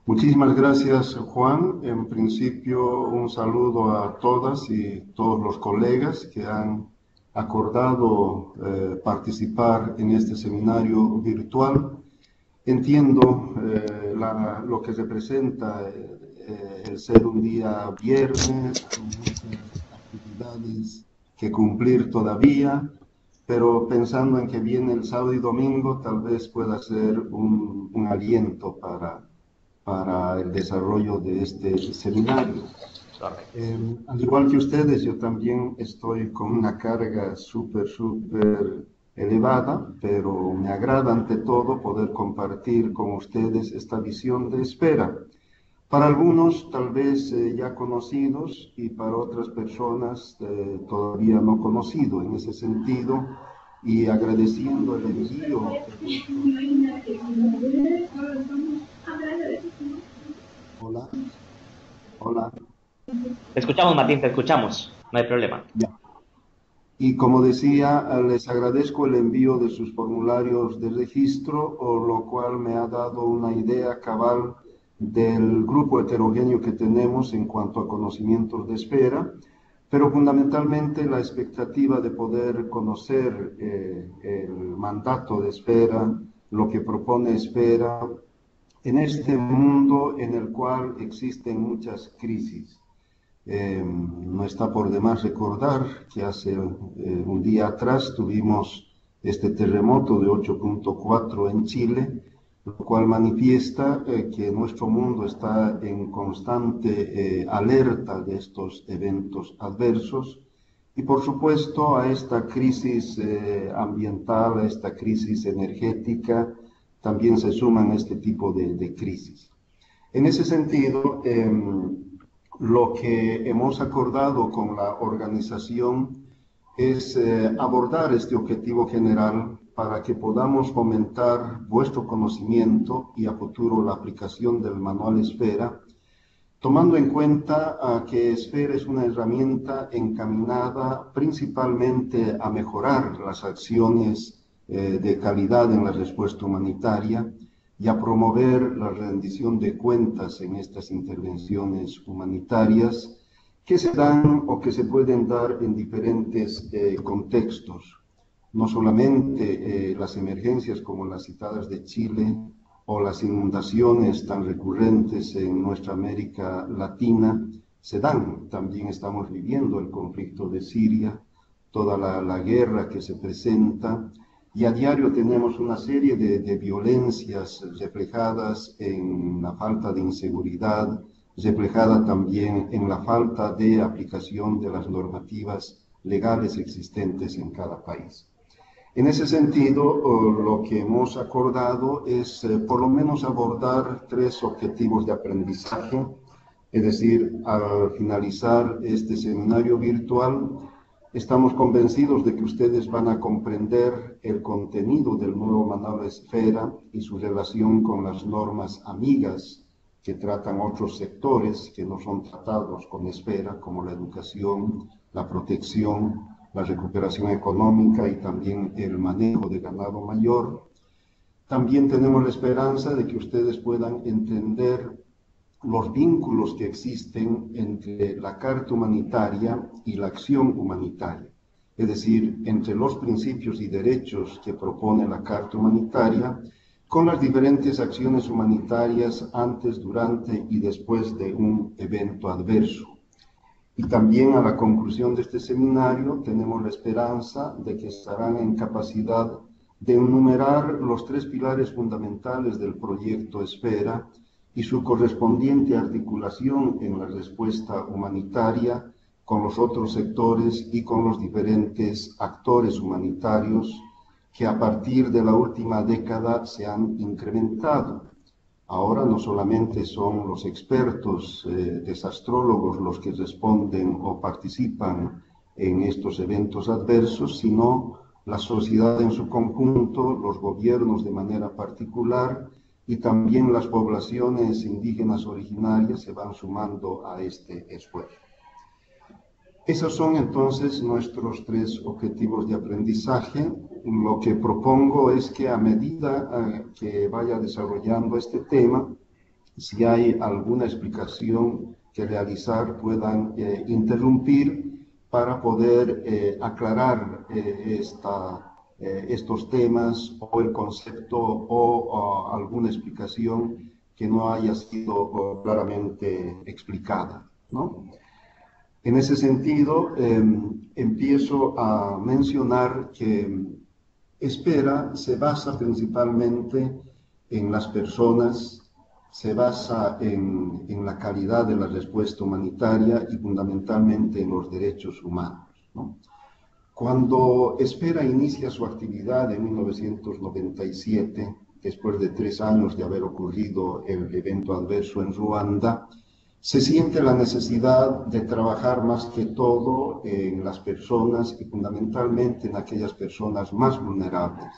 Muchísimas gracias, Juan. En principio, un saludo a todas y todos los colegas que han acordado participar en este seminario virtual. Entiendo lo que representa el ser un día viernes, con muchas actividades que cumplir todavía, pero pensando en que viene el sábado y domingo, tal vez pueda ser un aliento para el desarrollo de este seminario. Correcto. Al igual que ustedes, yo también estoy con una carga súper elevada, pero me agrada ante todo poder compartir con ustedes esta visión de espera. Para algunos tal vez ya conocidos y para otras personas todavía no conocido en ese sentido y agradeciendo el envío de vuestros... Hola, hola. Te escuchamos, Martín, te escuchamos. No hay problema. Ya. Y como decía, les agradezco el envío de sus formularios de registro, o lo cual me ha dado una idea cabal del grupo heterogéneo que tenemos en cuanto a conocimientos de espera, pero fundamentalmente la expectativa de poder conocer el mandato de espera, lo que propone espera en este mundo en el cual existen muchas crisis. No está por demás recordar que hace un día atrás tuvimos este terremoto de 8.4 en Chile, lo cual manifiesta que nuestro mundo está en constante alerta de estos eventos adversos y por supuesto a esta crisis ambiental, a esta crisis energética, también se suman este tipo de crisis. En ese sentido, lo que hemos acordado con la organización es abordar este objetivo general para que podamos fomentar vuestro conocimiento y a futuro la aplicación del manual Esfera, tomando en cuenta que Esfera es una herramienta encaminada principalmente a mejorar las acciones de calidad en la respuesta humanitaria y a promover la rendición de cuentas en estas intervenciones humanitarias que se dan o que se pueden dar en diferentes contextos. No solamente las emergencias como las citadas de Chile o las inundaciones tan recurrentes en nuestra América Latina se dan, también estamos viviendo el conflicto de Siria, toda la guerra que se presenta, y a diario tenemos una serie de violencias reflejadas en la falta de inseguridad, reflejada también en la falta de aplicación de las normativas legales existentes en cada país. En ese sentido, lo que hemos acordado es por lo menos abordar tres objetivos de aprendizaje, es decir, al finalizar este seminario virtual, estamos convencidos de que ustedes van a comprender el contenido del nuevo manual Esfera y su relación con las normas amigas que tratan otros sectores que no son tratados con Esfera, como la educación, la protección, la recuperación económica y también el manejo de ganado mayor. También tenemos la esperanza de que ustedes puedan entender los vínculos que existen entre la Carta Humanitaria y la acción humanitaria, es decir, entre los principios y derechos que propone la Carta Humanitaria con las diferentes acciones humanitarias antes, durante y después de un evento adverso. Y también a la conclusión de este seminario tenemos la esperanza de que estarán en capacidad de enumerar los tres pilares fundamentales del proyecto Esfera y su correspondiente articulación en la respuesta humanitaria con los otros sectores y con los diferentes actores humanitarios que a partir de la última década se han incrementado. Ahora no solamente son los expertos desastrólogos los que responden o participan en estos eventos adversos, sino la sociedad en su conjunto, los gobiernos de manera particular y también las poblaciones indígenas originarias se van sumando a este esfuerzo. Esos son entonces nuestros tres objetivos de aprendizaje. Lo que propongo es que a medida que vaya desarrollando este tema, si hay alguna explicación que realizar, puedan interrumpir para poder aclarar estos temas o el concepto o alguna explicación que no haya sido claramente explicada, ¿no? En ese sentido, empiezo a mencionar que Espera se basa principalmente en las personas, se basa en la calidad de la respuesta humanitaria y fundamentalmente en los derechos humanos, ¿no? Cuando Espera inicia su actividad en 1997, después de 3 años de haber ocurrido el evento adverso en Ruanda, se siente la necesidad de trabajar más que todo en las personas y fundamentalmente en aquellas personas más vulnerables.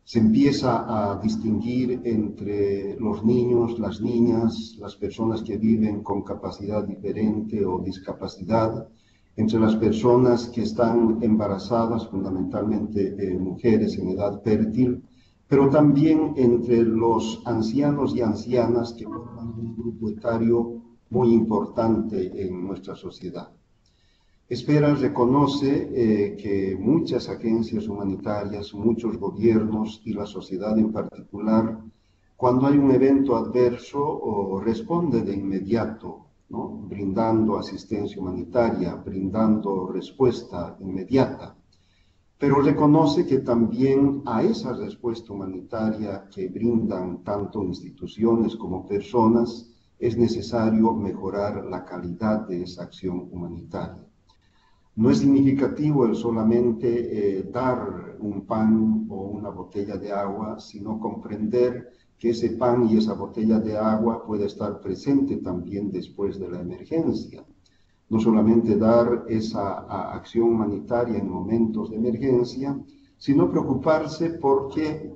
Se empieza a distinguir entre los niños, las niñas, las personas que viven con capacidad diferente o discapacidad, entre las personas que están embarazadas, fundamentalmente mujeres en edad fértil, pero también entre los ancianos y ancianas que forman un grupo etario muy importante en nuestra sociedad. Espera reconoce que muchas agencias humanitarias, muchos gobiernos y la sociedad en particular, cuando hay un evento adverso, responde de inmediato, ¿no? Brindando asistencia humanitaria, brindando respuesta inmediata. Pero reconoce que también a esa respuesta humanitaria que brindan tanto instituciones como personas, es necesario mejorar la calidad de esa acción humanitaria. No es significativo el solamente dar un pan o una botella de agua, sino comprender que ese pan y esa botella de agua puede estar presente también después de la emergencia. No solamente dar esa acción humanitaria en momentos de emergencia, sino preocuparse porque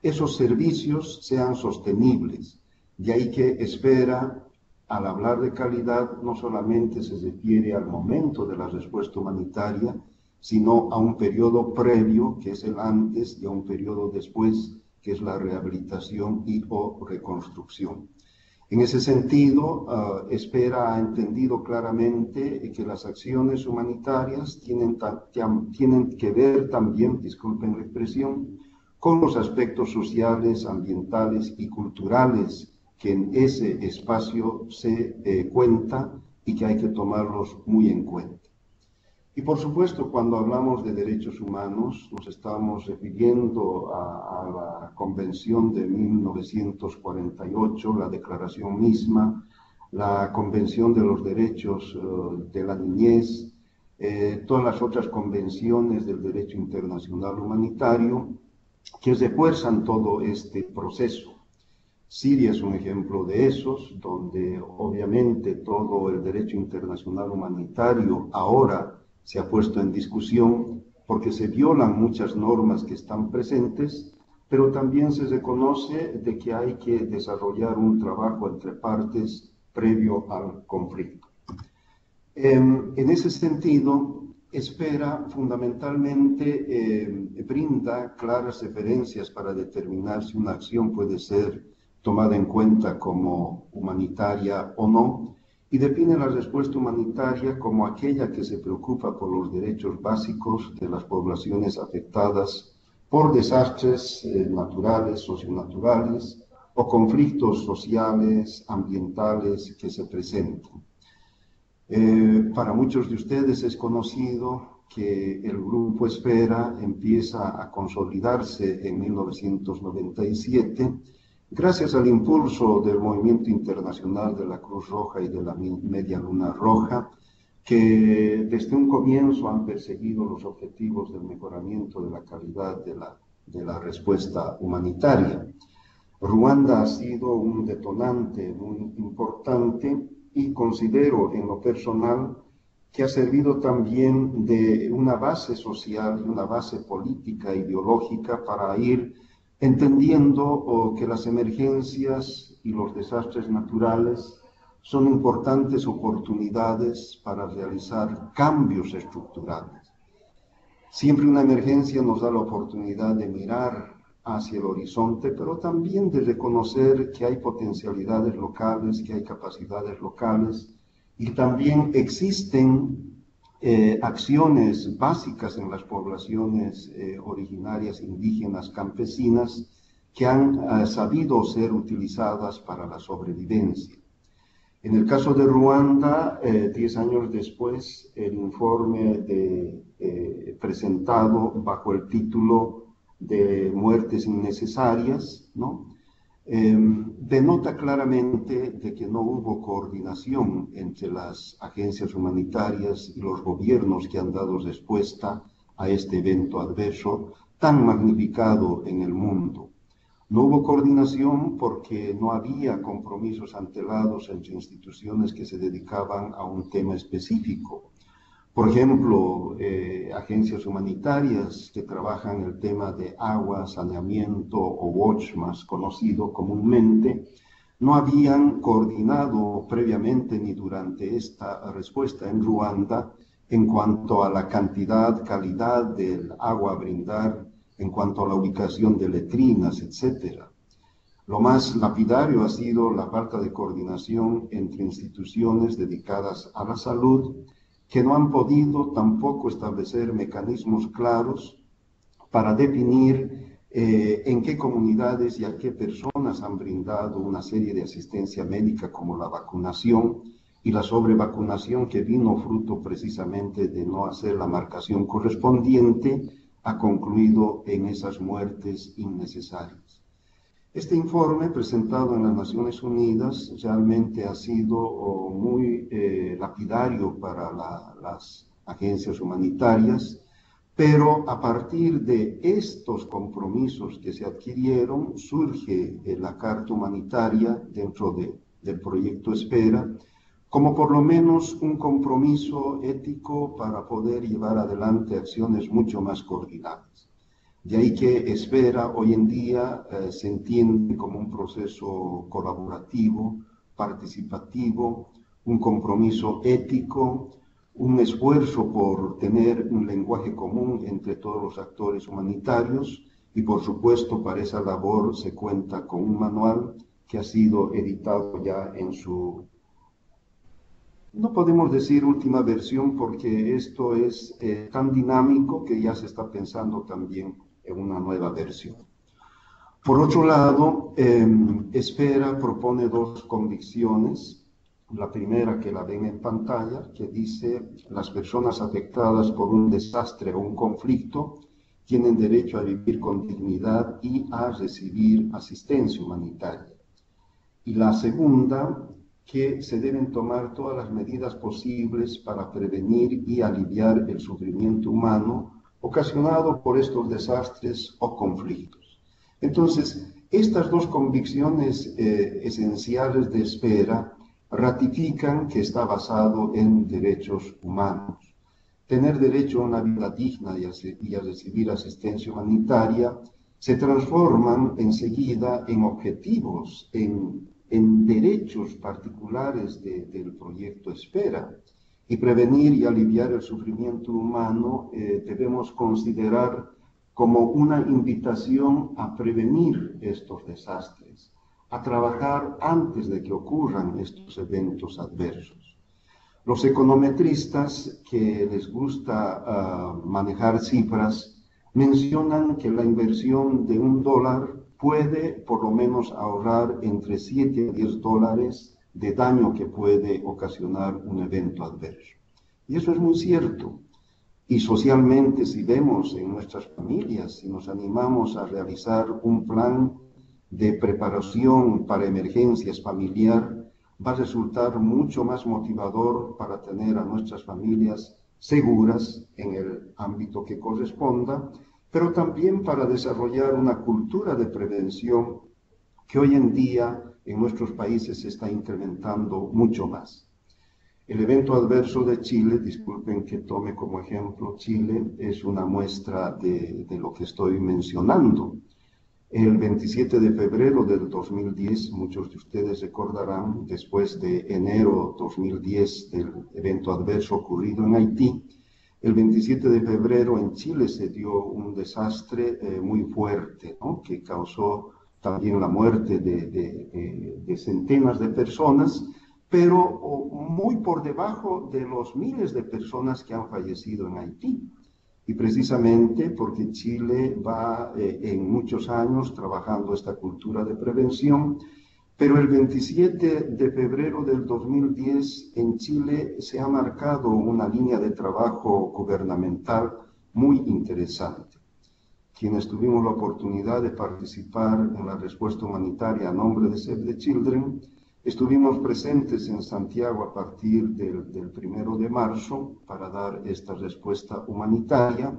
esos servicios sean sostenibles. De ahí que Espera, al hablar de calidad, no solamente se refiere al momento de la respuesta humanitaria, sino a un periodo previo, que es el antes, y a un periodo después, que es la rehabilitación y o reconstrucción. En ese sentido, Espera ha entendido claramente que las acciones humanitarias tienen que ver también, disculpen la expresión, con los aspectos sociales, ambientales y culturales que en ese espacio se cuenta y que hay que tomarlos muy en cuenta. Y por supuesto, cuando hablamos de derechos humanos, nos estamos refiriendo a la Convención de 1948, la Declaración misma, la Convención de los Derechos de la Niñez, todas las otras convenciones del derecho internacional humanitario que refuerzan todo este proceso. Siria es un ejemplo de esos, donde obviamente todo el derecho internacional humanitario ahora se ha puesto en discusión porque se violan muchas normas que están presentes, pero también se reconoce de que hay que desarrollar un trabajo entre partes previo al conflicto. En ese sentido, Espera fundamentalmente brinda claras referencias para determinar si una acción puede ser tomada en cuenta como humanitaria o no, y define la respuesta humanitaria como aquella que se preocupa por los derechos básicos de las poblaciones afectadas por desastres naturales, socionaturales o conflictos sociales, ambientales que se presentan. Para muchos de ustedes es conocido que el Grupo Espera empieza a consolidarse en 1997 gracias al impulso del movimiento internacional de la Cruz Roja y de la Media Luna Roja, que desde un comienzo han perseguido los objetivos del mejoramiento de la calidad de la respuesta humanitaria. Ruanda ha sido un detonante muy importante y considero en lo personal que ha servido también de una base social y una base política, ideológica para ir entendiendo que las emergencias y los desastres naturales son importantes oportunidades para realizar cambios estructurales. Siempre una emergencia nos da la oportunidad de mirar hacia el horizonte, pero también de reconocer que hay potencialidades locales, que hay capacidades locales, y también existen acciones básicas en las poblaciones originarias, indígenas, campesinas, que han sabido ser utilizadas para la sobrevivencia. En el caso de Ruanda, 10 años después, el informe presentado bajo el título de muertes innecesarias, ¿no? Denota claramente de que no hubo coordinación entre las agencias humanitarias y los gobiernos que han dado respuesta a este evento adverso tan magnificado en el mundo. No hubo coordinación porque no había compromisos antelados entre instituciones que se dedicaban a un tema específico. Por ejemplo, agencias humanitarias que trabajan el tema de agua, saneamiento o WASH, más conocido comúnmente, no habían coordinado previamente ni durante esta respuesta en Ruanda en cuanto a la cantidad, calidad del agua a brindar, en cuanto a la ubicación de letrinas, etc. Lo más lapidario ha sido la falta de coordinación entre instituciones dedicadas a la salud, que no han podido tampoco establecer mecanismos claros para definir en qué comunidades y a qué personas han brindado una serie de asistencia médica como la vacunación y la sobrevacunación, que vino fruto precisamente de no hacer la marcación correspondiente, ha concluido en esas muertes innecesarias. Este informe presentado en las Naciones Unidas realmente ha sido muy lapidario para las agencias humanitarias, pero a partir de estos compromisos que se adquirieron surge la Carta Humanitaria dentro del proyecto Espera, como por lo menos un compromiso ético para poder llevar adelante acciones mucho más coordinadas. De ahí que Espera hoy en día se entiende como un proceso colaborativo, participativo, un compromiso ético, un esfuerzo por tener un lenguaje común entre todos los actores humanitarios, y por supuesto para esa labor se cuenta con un manual que ha sido editado ya en su... No podemos decir última versión porque esto es tan dinámico que ya se está pensando también en una nueva versión. Por otro lado, Espera propone dos convicciones. La primera, que la ven en pantalla, que dice: las personas afectadas por un desastre o un conflicto tienen derecho a vivir con dignidad y a recibir asistencia humanitaria. Y la segunda, que se deben tomar todas las medidas posibles para prevenir y aliviar el sufrimiento humano ocasionado por estos desastres o conflictos. Entonces, estas dos convicciones esenciales de Espera ratifican que está basado en derechos humanos. Tener derecho a una vida digna y a recibir asistencia humanitaria se transforman enseguida en objetivos, en derechos particulares del proyecto Espera. Y prevenir y aliviar el sufrimiento humano debemos considerar como una invitación a prevenir estos desastres, a trabajar antes de que ocurran estos eventos adversos. Los econometristas que les gusta manejar cifras mencionan que la inversión de $1 puede por lo menos ahorrar entre 7 a 10 dólares de daño que puede ocasionar un evento adverso. Y eso es muy cierto. Y socialmente, si vemos en nuestras familias, si nos animamos a realizar un plan de preparación para emergencias familiar, va a resultar mucho más motivador para tener a nuestras familias seguras en el ámbito que corresponda, pero también para desarrollar una cultura de prevención que hoy en día en nuestros países se está incrementando mucho más. El evento adverso de Chile, disculpen que tome como ejemplo Chile, es una muestra de lo que estoy mencionando. El 27 de febrero del 2010, muchos de ustedes recordarán, después de enero 2010 del evento adverso ocurrido en Haití, El 27 de febrero en Chile se dio un desastre muy fuerte, ¿no? Que causó también la muerte de centenas de personas, pero muy por debajo de los miles de personas que han fallecido en Haití. Y precisamente porque Chile va en muchos años trabajando esta cultura de prevención, pero el 27 de febrero del 2010 en Chile se ha marcado una línea de trabajo gubernamental muy interesante. Quienes tuvimos la oportunidad de participar en la respuesta humanitaria a nombre de Save the Children, estuvimos presentes en Santiago a partir del 1 de marzo para dar esta respuesta humanitaria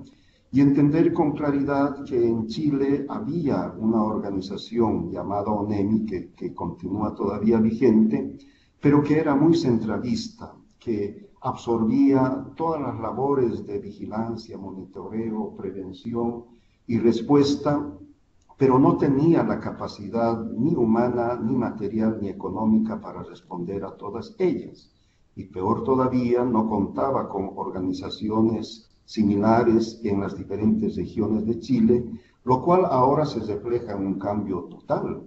y entender con claridad que en Chile había una organización llamada ONEMI que continúa todavía vigente, pero que era muy centralista, que absorbía todas las labores de vigilancia, monitoreo, prevención y respuesta, pero no tenía la capacidad ni humana, ni material, ni económica para responder a todas ellas. Y peor todavía, no contaba con organizaciones similares en las diferentes regiones de Chile, lo cual ahora se refleja en un cambio total.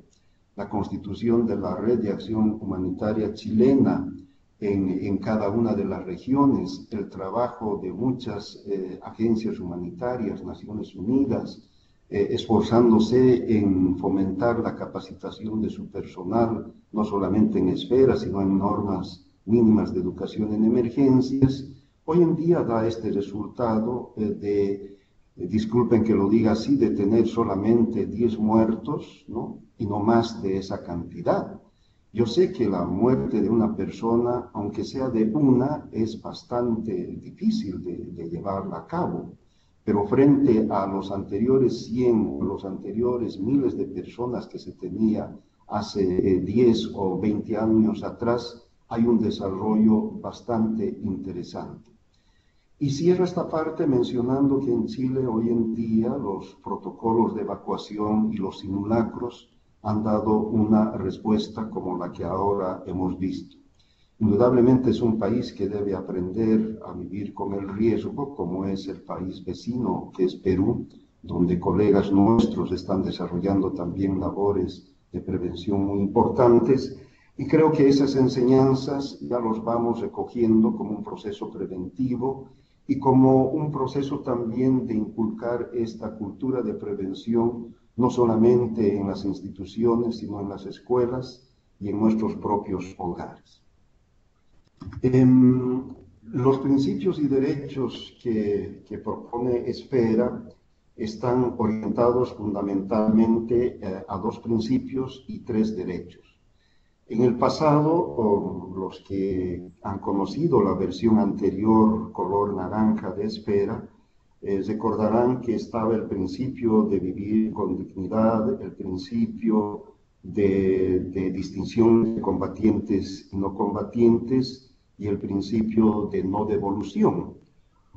La constitución de la Red de Acción Humanitaria Chilena en cada una de las regiones, el trabajo de muchas agencias humanitarias, Naciones Unidas, esforzándose en fomentar la capacitación de su personal, no solamente en esferas, sino en normas mínimas de educación en emergencias, hoy en día da este resultado disculpen que lo diga así, de tener solamente 10 muertos, ¿no? Y no más de esa cantidad. Yo sé que la muerte de una persona, aunque sea de una, es bastante difícil de llevarla a cabo, pero frente a los anteriores 100 o los anteriores miles de personas que se tenía hace 10 o 20 años atrás, hay un desarrollo bastante interesante. Y cierro esta parte mencionando que en Chile hoy en día los protocolos de evacuación y los simulacros han dado una respuesta como la que ahora hemos visto. Indudablemente es un país que debe aprender a vivir con el riesgo, como es el país vecino, que es Perú, donde colegas nuestros están desarrollando también labores de prevención muy importantes. Y creo que esas enseñanzas ya los vamos recogiendo como un proceso preventivo y como un proceso también de inculcar esta cultura de prevención, no solamente en las instituciones, sino en las escuelas y en nuestros propios hogares. Los principios y derechos que propone Esfera están orientados fundamentalmente a 2 principios y 3 derechos. En el pasado, los que han conocido la versión anterior color naranja de Esfera, recordarán que estaba el principio de vivir con dignidad, el principio de distinción de combatientes y no combatientes y el principio de no devolución.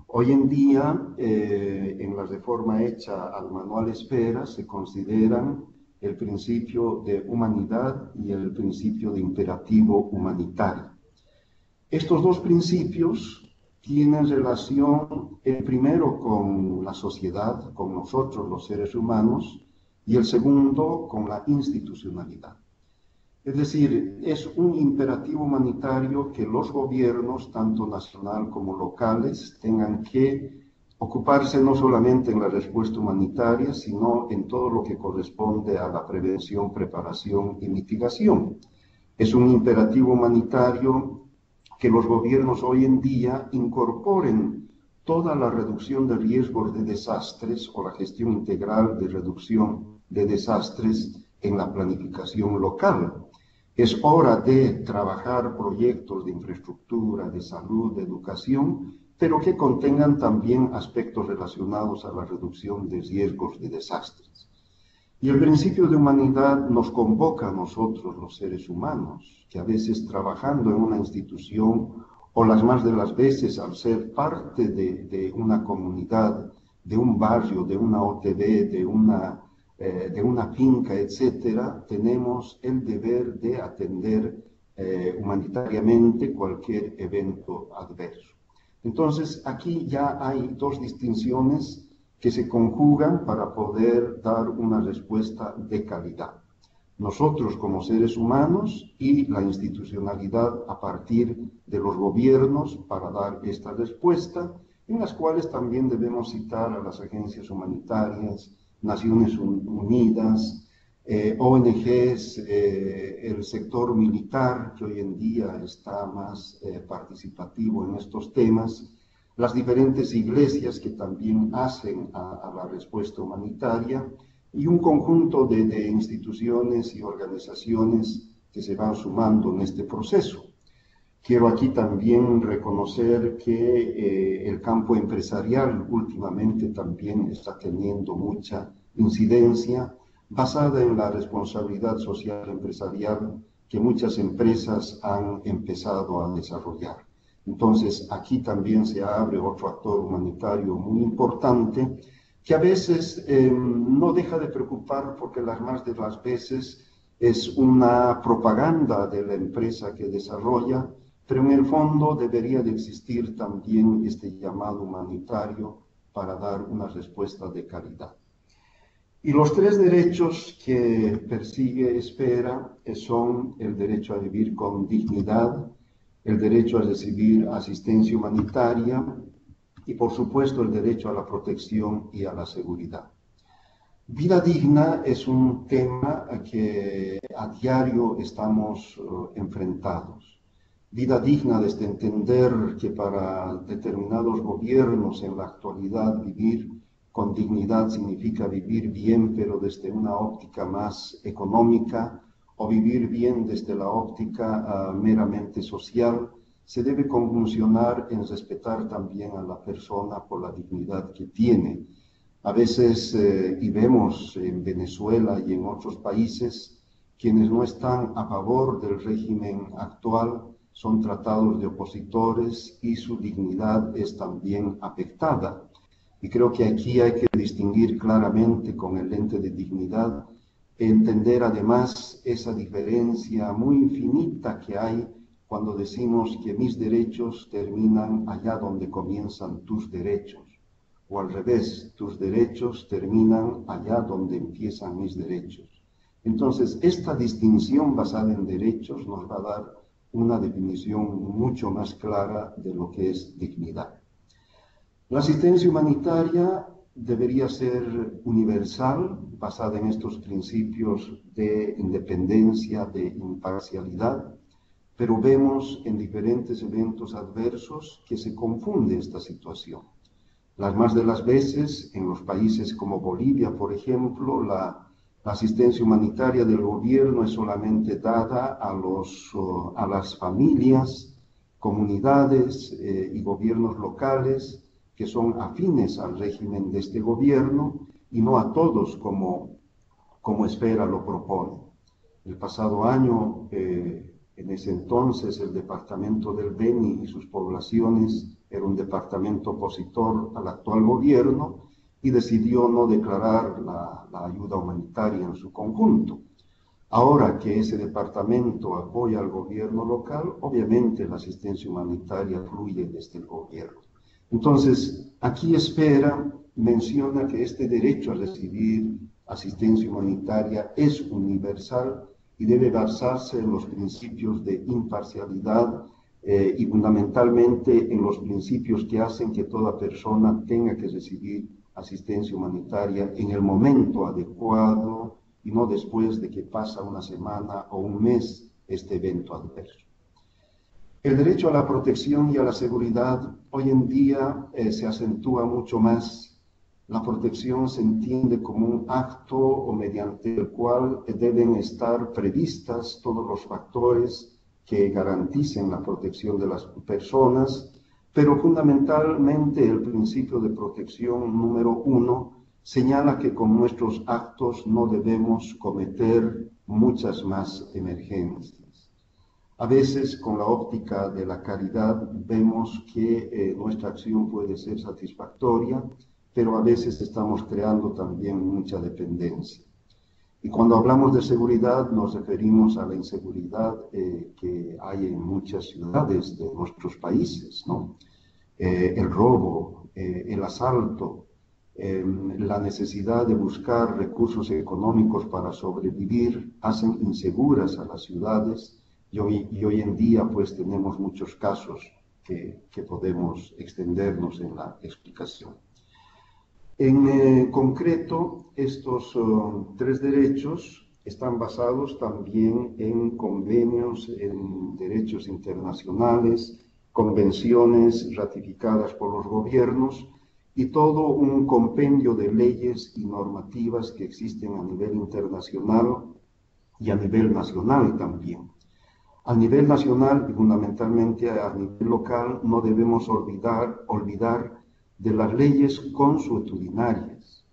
Hoy en día, en la reforma hecha al manual Esfera, se consideran el principio de humanidad y el principio de imperativo humanitario. Estos 2 principios tienen relación, el primero con la sociedad, con nosotros los seres humanos, y el segundo con la institucionalidad. Es decir, es un imperativo humanitario que los gobiernos, tanto nacional como locales, tengan que ocuparse no solamente en la respuesta humanitaria, sino en todo lo que corresponde a la prevención, preparación y mitigación. Es un imperativo humanitario que los gobiernos hoy en día incorporen toda la reducción de riesgos de desastres o la gestión integral de reducción de desastres en la planificación local. Es hora de trabajar proyectos de infraestructura, de salud, de educación, pero que contengan también aspectos relacionados a la reducción de riesgos de desastres. Y el principio de humanidad nos convoca a nosotros, los seres humanos, que a veces trabajando en una institución o las más de las veces al ser parte de una comunidad, de un barrio, de una OTB, de una finca, etcétera, tenemos el deber de atender humanitariamente cualquier evento adverso. Entonces, aquí ya hay dos distinciones que se conjugan para poder dar una respuesta de calidad. Nosotros como seres humanos y la institucionalidad a partir de los gobiernos para dar esta respuesta, en las cuales también debemos citar a las agencias humanitarias, Naciones Unidas, ONGs, el sector militar, que hoy en día está más participativo en estos temas, las diferentes iglesias que también hacen a la respuesta humanitaria, y un conjunto de instituciones y organizaciones que se van sumando en este proceso. Quiero aquí también reconocer que el campo empresarial últimamente también está teniendo mucha incidencia basada en la responsabilidad social empresarial que muchas empresas han empezado a desarrollar. Entonces, aquí también se abre otro actor humanitario muy importante que a veces no deja de preocupar porque las más de las veces es una propaganda de la empresa que desarrolla, pero en el fondo debería de existir también este llamado humanitario para dar una respuesta de calidad. Y los tres derechos que persigue Esfera son el derecho a vivir con dignidad, el derecho a recibir asistencia humanitaria y por supuesto el derecho a la protección y a la seguridad. Vida digna es un tema que a diario estamos enfrentados. Vida digna desde entender que para determinados gobiernos en la actualidad vivir con dignidad significa vivir bien, pero desde una óptica más económica, o vivir bien desde la óptica meramente social, se debe conjuncionar en respetar también a la persona por la dignidad que tiene. A veces, y vemos en Venezuela y en otros países, quienes no están a favor del régimen actual son tratados de opositores y su dignidad es también afectada. Y creo que aquí hay que distinguir claramente con el lente de dignidad, entender además esa diferencia muy infinita que hay cuando decimos que mis derechos terminan allá donde comienzan tus derechos, o al revés, tus derechos terminan allá donde empiezan mis derechos. Entonces, esta distinción basada en derechos nos va a dar una definición mucho más clara de lo que es dignidad. La asistencia humanitaria debería ser universal, basada en estos principios de independencia, de imparcialidad, pero vemos en diferentes eventos adversos que se confunde esta situación. Las más de las veces, en los países como Bolivia, por ejemplo, la asistencia humanitaria del gobierno es solamente dada a las familias, comunidades y gobiernos locales que son afines al régimen de este gobierno y no a todos como Esfera lo propone. El pasado año, en ese entonces, el departamento del Beni y sus poblaciones era un departamento opositor al actual gobierno y decidió no declarar la ayuda humanitaria en su conjunto. Ahora que ese departamento apoya al gobierno local, obviamente la asistencia humanitaria fluye desde el gobierno. Entonces, aquí Esfera menciona que este derecho a recibir asistencia humanitaria es universal y debe basarse en los principios de imparcialidad y fundamentalmente en los principios que hacen que toda persona tenga que recibir asistencia humanitaria en el momento adecuado y no después de que pasa una semana o un mes este evento adverso. El derecho a la protección y a la seguridad hoy en día se acentúa mucho más. La protección se entiende como un acto o mediante el cual deben estar previstas todos los factores que garanticen la protección de las personas, pero fundamentalmente el principio de protección número 1 señala que con nuestros actos no debemos cometer muchas más emergencias. A veces, con la óptica de la caridad, vemos que nuestra acción puede ser satisfactoria, pero a veces estamos creando también mucha dependencia. Y cuando hablamos de seguridad, nos referimos a la inseguridad que hay en muchas ciudades de nuestros países, ¿no? el robo, el asalto, la necesidad de buscar recursos económicos para sobrevivir, hacen inseguras a las ciudades y hoy en día pues tenemos muchos casos que podemos extendernos en la explicación. En concreto, estos tres derechos están basados también en convenios, en derechos internacionales, convenciones ratificadas por los gobiernos y todo un compendio de leyes y normativas que existen a nivel internacional y a nivel nacional también. A nivel nacional y fundamentalmente a nivel local no debemos olvidar de las leyes consuetudinarias,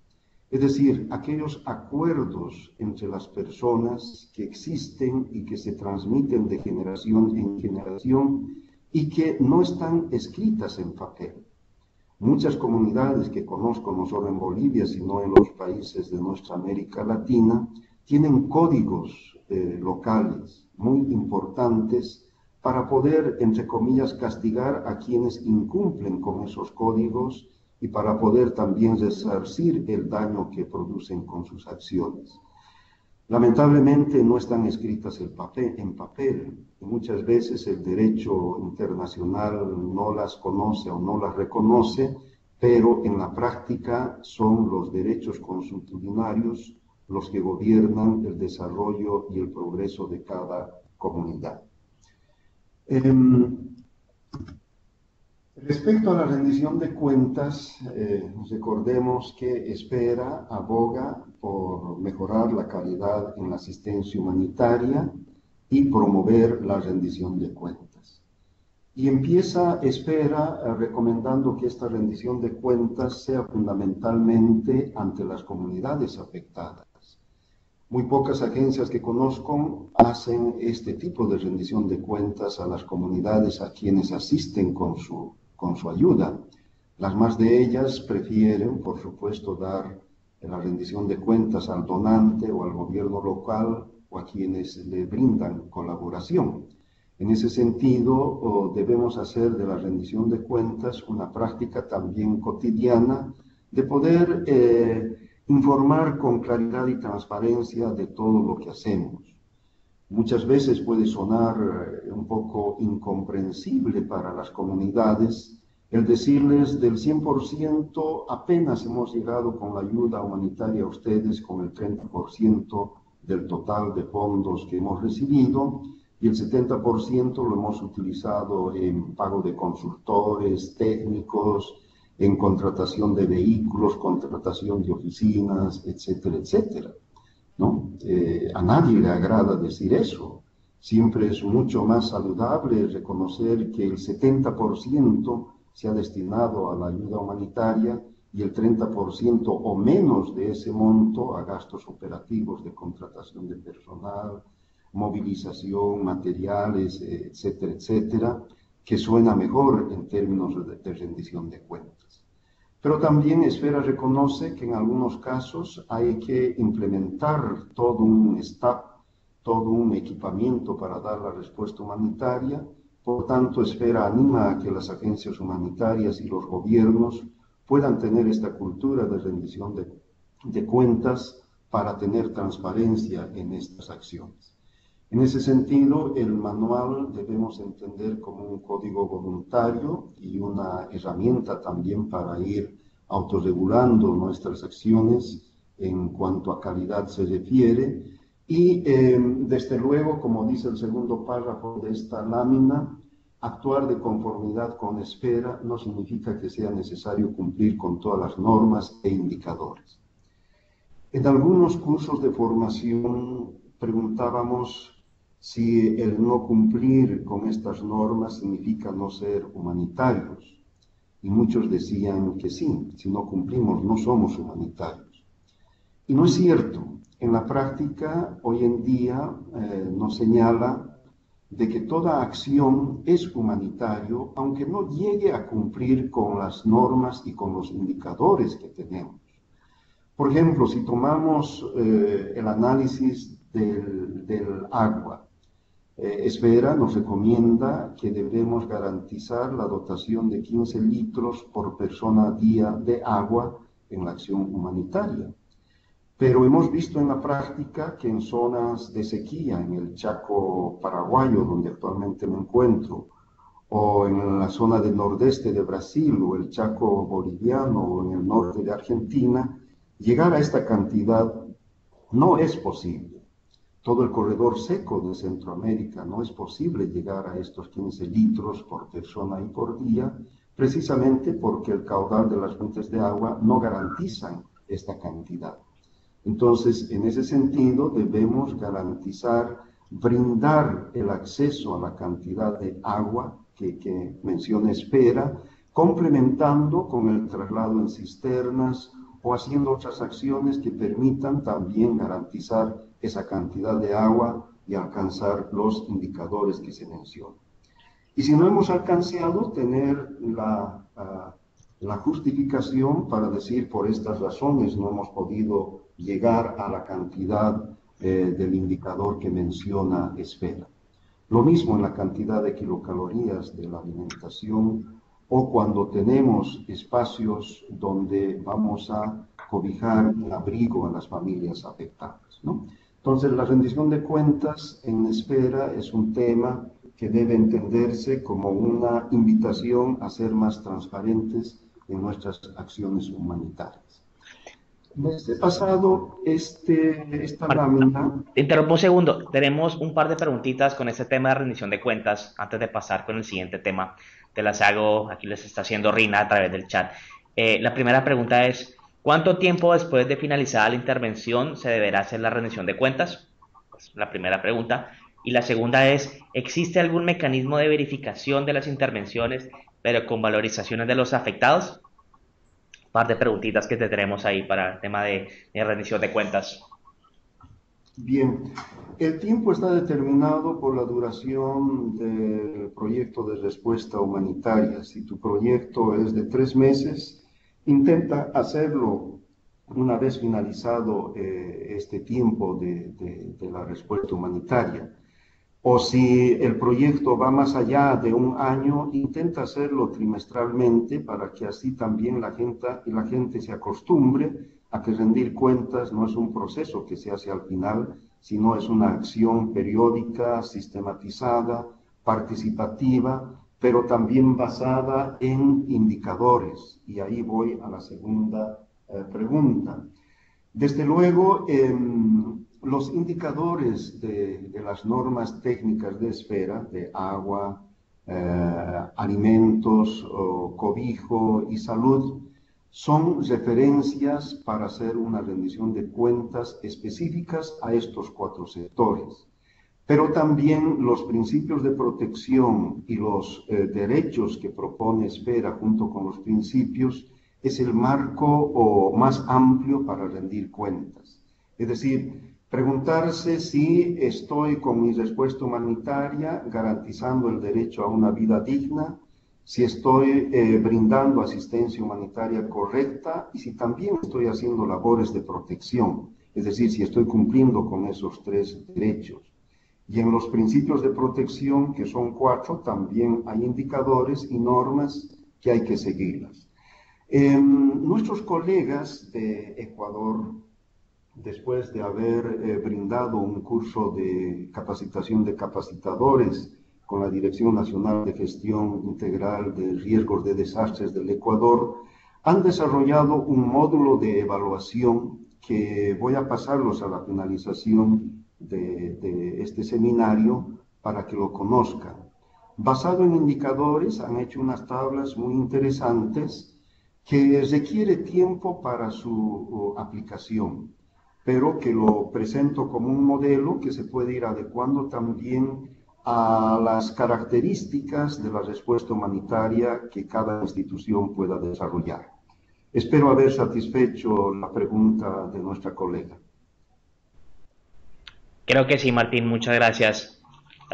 es decir, aquellos acuerdos entre las personas que existen y que se transmiten de generación en generación y que no están escritas en papel. Muchas comunidades que conozco, no solo en Bolivia, sino en los países de nuestra América Latina, tienen códigos locales muy importantes para poder, entre comillas, castigar a quienes incumplen con esos códigos y para poder también resarcir el daño que producen con sus acciones. Lamentablemente no están escritas en papel y muchas veces el derecho internacional no las conoce o no las reconoce, pero en la práctica son los derechos consuetudinarios los que gobiernan el desarrollo y el progreso de cada comunidad. Respecto a la rendición de cuentas, recordemos que Esfera aboga por mejorar la calidad en la asistencia humanitaria y promover la rendición de cuentas. Y empieza Esfera recomendando que esta rendición de cuentas sea fundamentalmente ante las comunidades afectadas. Muy pocas agencias que conozco hacen este tipo de rendición de cuentas a las comunidades a quienes asisten con su ayuda. Las más de ellas prefieren, por supuesto, dar la rendición de cuentas al donante o al gobierno local o a quienes le brindan colaboración. En ese sentido, debemos hacer de la rendición de cuentas una práctica también cotidiana de poder informar con claridad y transparencia de todo lo que hacemos. Muchas veces puede sonar un poco incomprensible para las comunidades el decirles del 100% apenas hemos llegado con la ayuda humanitaria a ustedes con el 30% del total de fondos que hemos recibido y el 70% lo hemos utilizado en pago de consultores, técnicos, en contratación de vehículos, contratación de oficinas, etcétera, etcétera. ¿No? A nadie le agrada decir eso. Siempre es mucho más saludable reconocer que el 70% se ha destinado a la ayuda humanitaria y el 30% o menos de ese monto a gastos operativos de contratación de personal, movilización, materiales, etcétera, etcétera, que suena mejor en términos de rendición de cuentas. Pero también Esfera reconoce que en algunos casos hay que implementar todo un staff, todo un equipamiento para dar la respuesta humanitaria. Por tanto, Esfera anima a que las agencias humanitarias y los gobiernos puedan tener esta cultura de rendición de cuentas para tener transparencia en estas acciones. En ese sentido, el manual debemos entender como un código voluntario y una herramienta también para ir autorregulando nuestras acciones en cuanto a calidad se refiere. Y desde luego, como dice el segundo párrafo de esta lámina, actuar de conformidad con Esfera no significa que sea necesario cumplir con todas las normas e indicadores. En algunos cursos de formación preguntábamos si el no cumplir con estas normas significa no ser humanitarios. Y muchos decían que sí, si no cumplimos no somos humanitarios. Y no es cierto. En la práctica, hoy en día nos señala de que toda acción es humanitario, aunque no llegue a cumplir con las normas y con los indicadores que tenemos. Por ejemplo, si tomamos el análisis del agua, Esfera nos recomienda que debemos garantizar la dotación de 15 litros por persona día de agua en la acción humanitaria. Pero hemos visto en la práctica que en zonas de sequía, en el Chaco paraguayo, donde actualmente me encuentro, o en la zona del nordeste de Brasil, o el Chaco boliviano, o en el norte de Argentina, llegar a esta cantidad no es posible. Todo el corredor seco de Centroamérica no es posible llegar a estos 15 litros por persona y por día, precisamente porque el caudal de las fuentes de agua no garantizan esta cantidad. Entonces, en ese sentido, debemos garantizar, brindar el acceso a la cantidad de agua que menciona Esfera, complementando con el traslado en cisternas o haciendo otras acciones que permitan también garantizar esa cantidad de agua y alcanzar los indicadores que se mencionan. Y si no hemos alcanzado, tener la justificación para decir por estas razones no hemos podido llegar a la cantidad del indicador que menciona Esfera. Lo mismo en la cantidad de kilocalorías de la alimentación o cuando tenemos espacios donde vamos a cobijar un abrigo a las familias afectadas, ¿no? Entonces, la rendición de cuentas en Esfera es un tema que debe entenderse como una invitación a ser más transparentes en nuestras acciones humanitarias. Mes pasado, esta lámina... Te interrumpo un segundo. Tenemos un par de preguntitas con este tema de rendición de cuentas. Antes de pasar con el siguiente tema, te las hago, aquí les está haciendo Rina a través del chat. La primera pregunta es, ¿cuánto tiempo después de finalizada la intervención se deberá hacer la rendición de cuentas? Es la primera pregunta. Y la segunda es, ¿existe algún mecanismo de verificación de las intervenciones, pero con valorizaciones de los afectados? Un par de preguntitas que te tenemos ahí para el tema de rendición de cuentas. Bien, el tiempo está determinado por la duración del proyecto de respuesta humanitaria. Si tu proyecto es de 3 meses, intenta hacerlo una vez finalizado este tiempo de la respuesta humanitaria. O si el proyecto va más allá de un año, intenta hacerlo trimestralmente para que así también la gente se acostumbre a que rendir cuentas no es un proceso que se hace al final, sino es una acción periódica, sistematizada, participativa, pero también basada en indicadores. Y ahí voy a la segunda pregunta. Desde luego, los indicadores de las normas técnicas de Esfera, de agua, alimentos, cobijo y salud, son referencias para hacer una rendición de cuentas específicas a estos 4 sectores. Pero también los principios de protección y los derechos que propone Esfera junto con los principios es el marco más amplio para rendir cuentas. Es decir, preguntarse si estoy con mi respuesta humanitaria garantizando el derecho a una vida digna, si estoy brindando asistencia humanitaria correcta y si también estoy haciendo labores de protección, es decir, si estoy cumpliendo con esos 3 derechos. Y en los principios de protección, que son 4, también hay indicadores y normas que hay que seguirlas. Nuestros colegas de Ecuador, después de haber brindado un curso de capacitación de capacitadores con la Dirección Nacional de Gestión Integral de Riesgos de Desastres del Ecuador, han desarrollado un módulo de evaluación que voy a pasarlos a la finalización de este seminario para que lo conozcan. Basado en indicadores, han hecho unas tablas muy interesantes que requiere tiempo para su aplicación, pero que lo presento como un modelo que se puede ir adecuando también a las características de la respuesta humanitaria que cada institución pueda desarrollar. Espero haber satisfecho la pregunta de nuestra colega. Creo que sí, Martín, muchas gracias.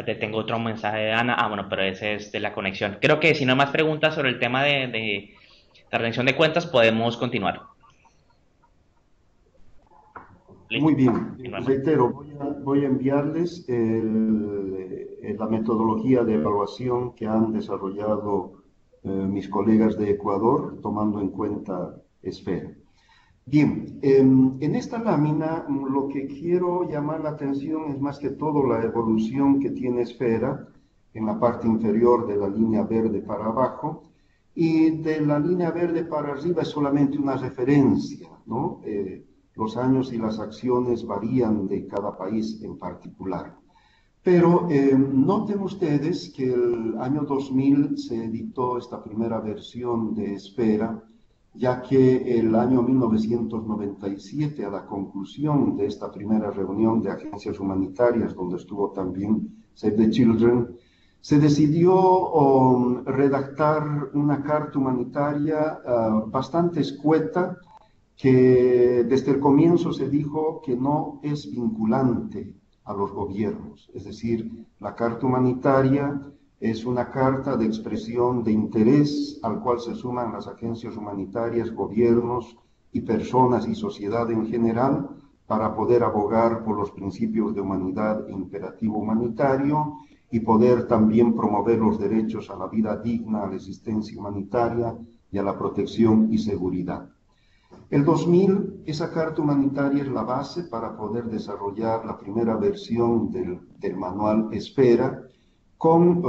Te tengo otro mensaje de Ana. Ah, bueno, pero ese es de la conexión. Creo que si no hay más preguntas sobre el tema de la rendición de cuentas, podemos continuar. Listo. Muy bien. Continuemos. Reitero, voy a enviarles la metodología de evaluación que han desarrollado mis colegas de Ecuador, tomando en cuenta Esfera. Bien, en esta lámina lo que quiero llamar la atención es más que todo la evolución que tiene Esfera en la parte inferior de la línea verde para abajo, y de la línea verde para arriba es solamente una referencia, ¿no? Los años y las acciones varían de cada país en particular. Pero noten ustedes que el año 2000 se editó esta primera versión de Esfera, ya que el año 1997, a la conclusión de esta primera reunión de agencias humanitarias, donde estuvo también Save the Children, se decidió redactar una carta humanitaria bastante escueta, que desde el comienzo se dijo que no es vinculante a los gobiernos. Es decir, la carta humanitaria es una carta de expresión de interés al cual se suman las agencias humanitarias, gobiernos y personas y sociedad en general para poder abogar por los principios de humanidad e imperativo humanitario y poder también promover los derechos a la vida digna, a la existencia humanitaria y a la protección y seguridad. El 2000, esa carta humanitaria es la base para poder desarrollar la primera versión del manual Esfera, con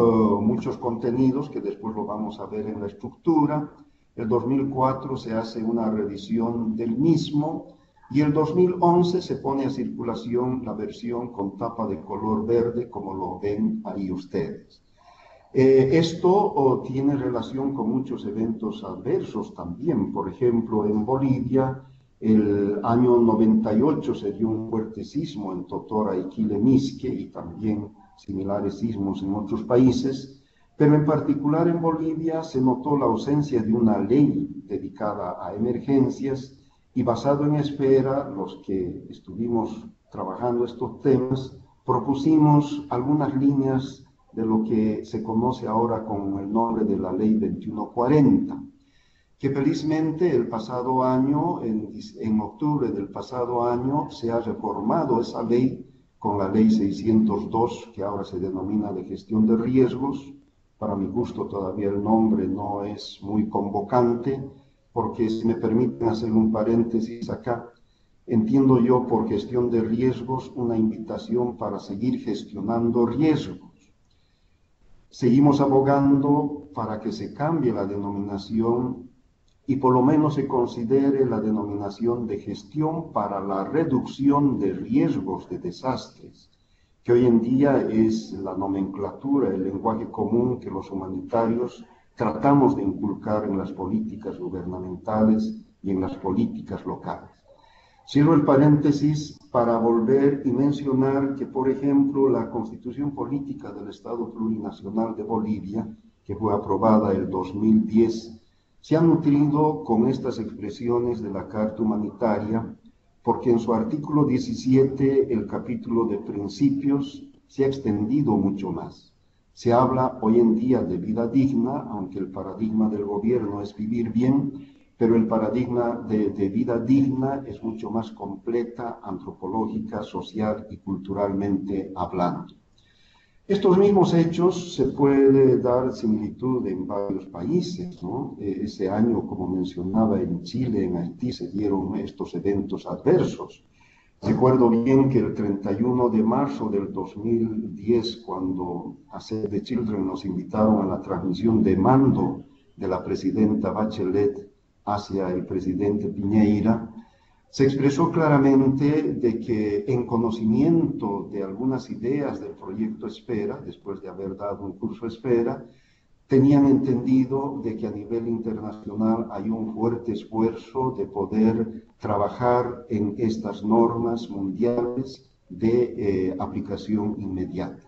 muchos contenidos que después lo vamos a ver en la estructura. El 2004 se hace una revisión del mismo y el 2011 se pone a circulación la versión con tapa de color verde, como lo ven ahí ustedes. Esto tiene relación con muchos eventos adversos también. Por ejemplo, en Bolivia, el año 98 se dio un fuerte sismo en Totora y Quilemisque, y también similares sismos en otros países, pero en particular en Bolivia se notó la ausencia de una ley dedicada a emergencias, y basado en Esfera, los que estuvimos trabajando estos temas, propusimos algunas líneas de lo que se conoce ahora con el nombre de la Ley 2140, que felizmente el pasado año, en octubre del pasado año, se ha reformado esa ley con la Ley 602, que ahora se denomina de gestión de riesgos. Para mi gusto todavía el nombre no es muy convocante, porque si me permiten hacer un paréntesis acá, entiendo yo por gestión de riesgos una invitación para seguir gestionando riesgos. Seguimos abogando para que se cambie la denominación y por lo menos se considere la denominación de gestión para la reducción de riesgos de desastres, que hoy en día es la nomenclatura, el lenguaje común que los humanitarios tratamos de inculcar en las políticas gubernamentales y en las políticas locales. Cierro el paréntesis para volver y mencionar que, por ejemplo, la Constitución Política del Estado Plurinacional de Bolivia, que fue aprobada el 2010, se ha nutrido con estas expresiones de la Carta Humanitaria, porque en su artículo 17, el capítulo de principios, se ha extendido mucho más. Se habla hoy en día de vida digna, aunque el paradigma del gobierno es vivir bien, pero el paradigma de vida digna es mucho más completa, antropológica, social y culturalmente hablando. Estos mismos hechos se puede dar similitud en varios países, ¿no? Ese año, como mencionaba, en Chile, en Haití, se dieron estos eventos adversos. Recuerdo bien que el 31 de marzo del 2010, cuando a Save the Children nos invitaron a la transmisión de mando de la presidenta Bachelet hacia el presidente Piñeira, se expresó claramente de que en conocimiento de algunas ideas del proyecto Esfera, después de haber dado un curso Esfera, tenían entendido de que a nivel internacional hay un fuerte esfuerzo de poder trabajar en estas normas mundiales de aplicación inmediata.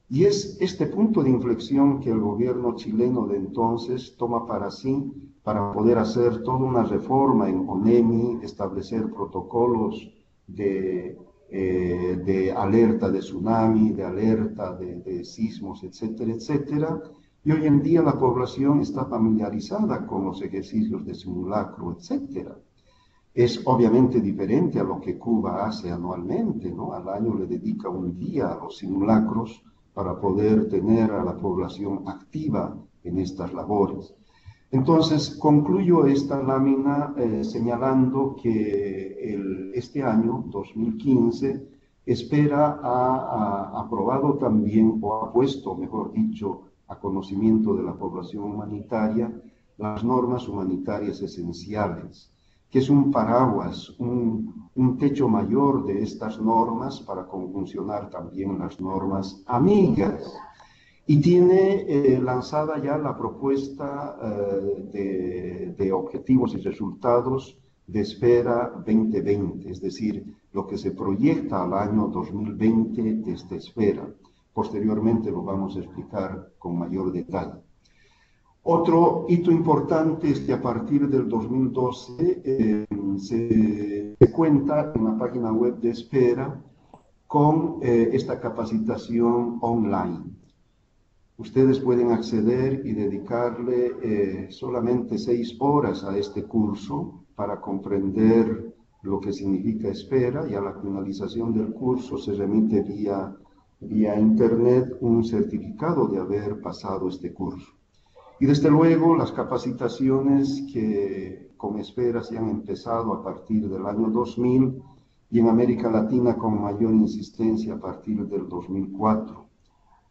Y es este punto de inflexión que el gobierno chileno de entonces toma para sí, para poder hacer toda una reforma en ONEMI, establecer protocolos de alerta de tsunami, de alerta de sismos, etcétera, etcétera. Y hoy en día la población está familiarizada con los ejercicios de simulacro, etcétera. Es obviamente diferente a lo que Cuba hace anualmente, ¿no? Al año le dedica un día a los simulacros para poder tener a la población activa en estas labores. Entonces, concluyo esta lámina señalando que este año, 2015, espera ha aprobado también, o ha puesto, mejor dicho, a conocimiento de la población humanitaria, las normas humanitarias esenciales, que es un paraguas, un techo mayor de estas normas para conjuncionar también las normas amigas. Y tiene lanzada ya la propuesta de objetivos y resultados de Esfera 2020, es decir, lo que se proyecta al año 2020 desde Esfera. Posteriormente lo vamos a explicar con mayor detalle. Otro hito importante es que a partir del 2012 se cuenta en la página web de Esfera con esta capacitación online. Ustedes pueden acceder y dedicarle solamente 6 horas a este curso para comprender lo que significa Esfera, y a la finalización del curso se remite vía internet un certificado de haber pasado este curso. Y desde luego las capacitaciones que con Esfera se han empezado a partir del año 2000 y en América Latina con mayor insistencia a partir del 2004.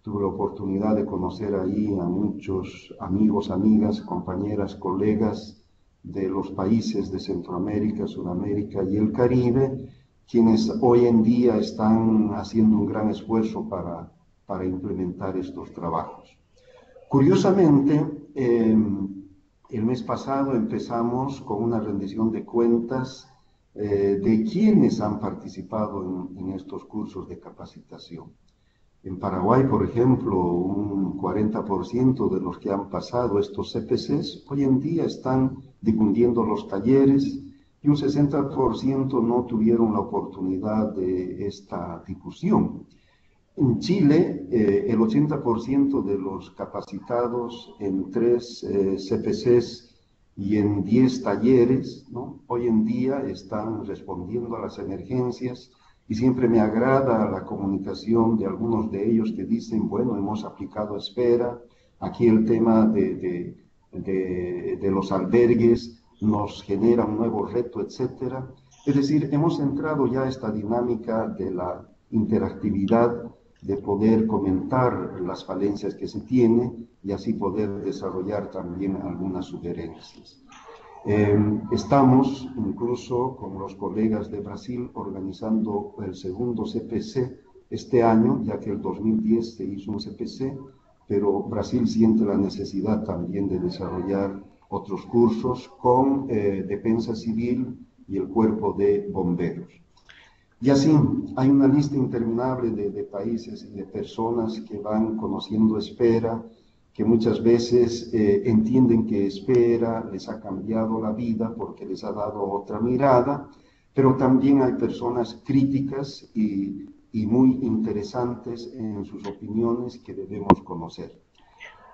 Tuve la oportunidad de conocer ahí a muchos amigos, amigas, compañeras, colegas de los países de Centroamérica, Sudamérica y el Caribe, quienes hoy en día están haciendo un gran esfuerzo para implementar estos trabajos. Curiosamente, el mes pasado empezamos con una rendición de cuentas de quienes han participado en estos cursos de capacitación. En Paraguay, por ejemplo, un 40% de los que han pasado estos CPCs hoy en día están difundiendo los talleres, y un 60% no tuvieron la oportunidad de esta difusión. En Chile, el 80% de los capacitados en 3 CPCs y en 10 talleres, ¿no?, hoy en día están respondiendo a las emergencias, y siempre me agrada la comunicación de algunos de ellos que dicen, bueno, hemos aplicado Esfera, aquí el tema de los albergues nos genera un nuevo reto, etcétera. Es decir, hemos entrado ya a esta dinámica de la interactividad, de poder comentar las falencias que se tienen y así poder desarrollar también algunas sugerencias. Estamos incluso con los colegas de Brasil organizando el segundo CPC este año, ya que el 2010 se hizo un CPC, pero Brasil siente la necesidad también de desarrollar otros cursos con Defensa Civil y el Cuerpo de Bomberos. Y así hay una lista interminable de países y de personas que van conociendo Esfera, que muchas veces entienden que Esfera les ha cambiado la vida porque les ha dado otra mirada, pero también hay personas críticas y muy interesantes en sus opiniones que debemos conocer.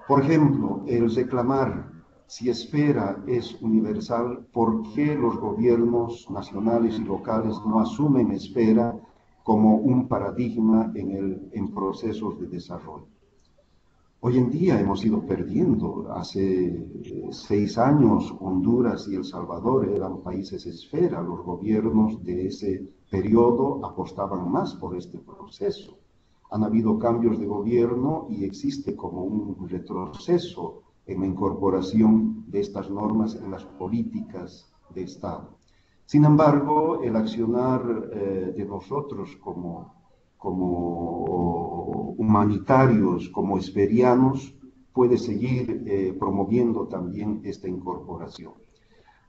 Por ejemplo, el reclamar si Esfera es universal, ¿por qué los gobiernos nacionales y locales no asumen Esfera como un paradigma en procesos de desarrollo? Hoy en día hemos ido perdiendo. Hace 6 años Honduras y El Salvador eran países Esfera. Los gobiernos de ese periodo apostaban más por este proceso. Han habido cambios de gobierno y existe como un retroceso en la incorporación de estas normas en las políticas de Estado. Sin embargo, el accionar de nosotros como humanitarios, como esferianos, puede seguir promoviendo también esta incorporación.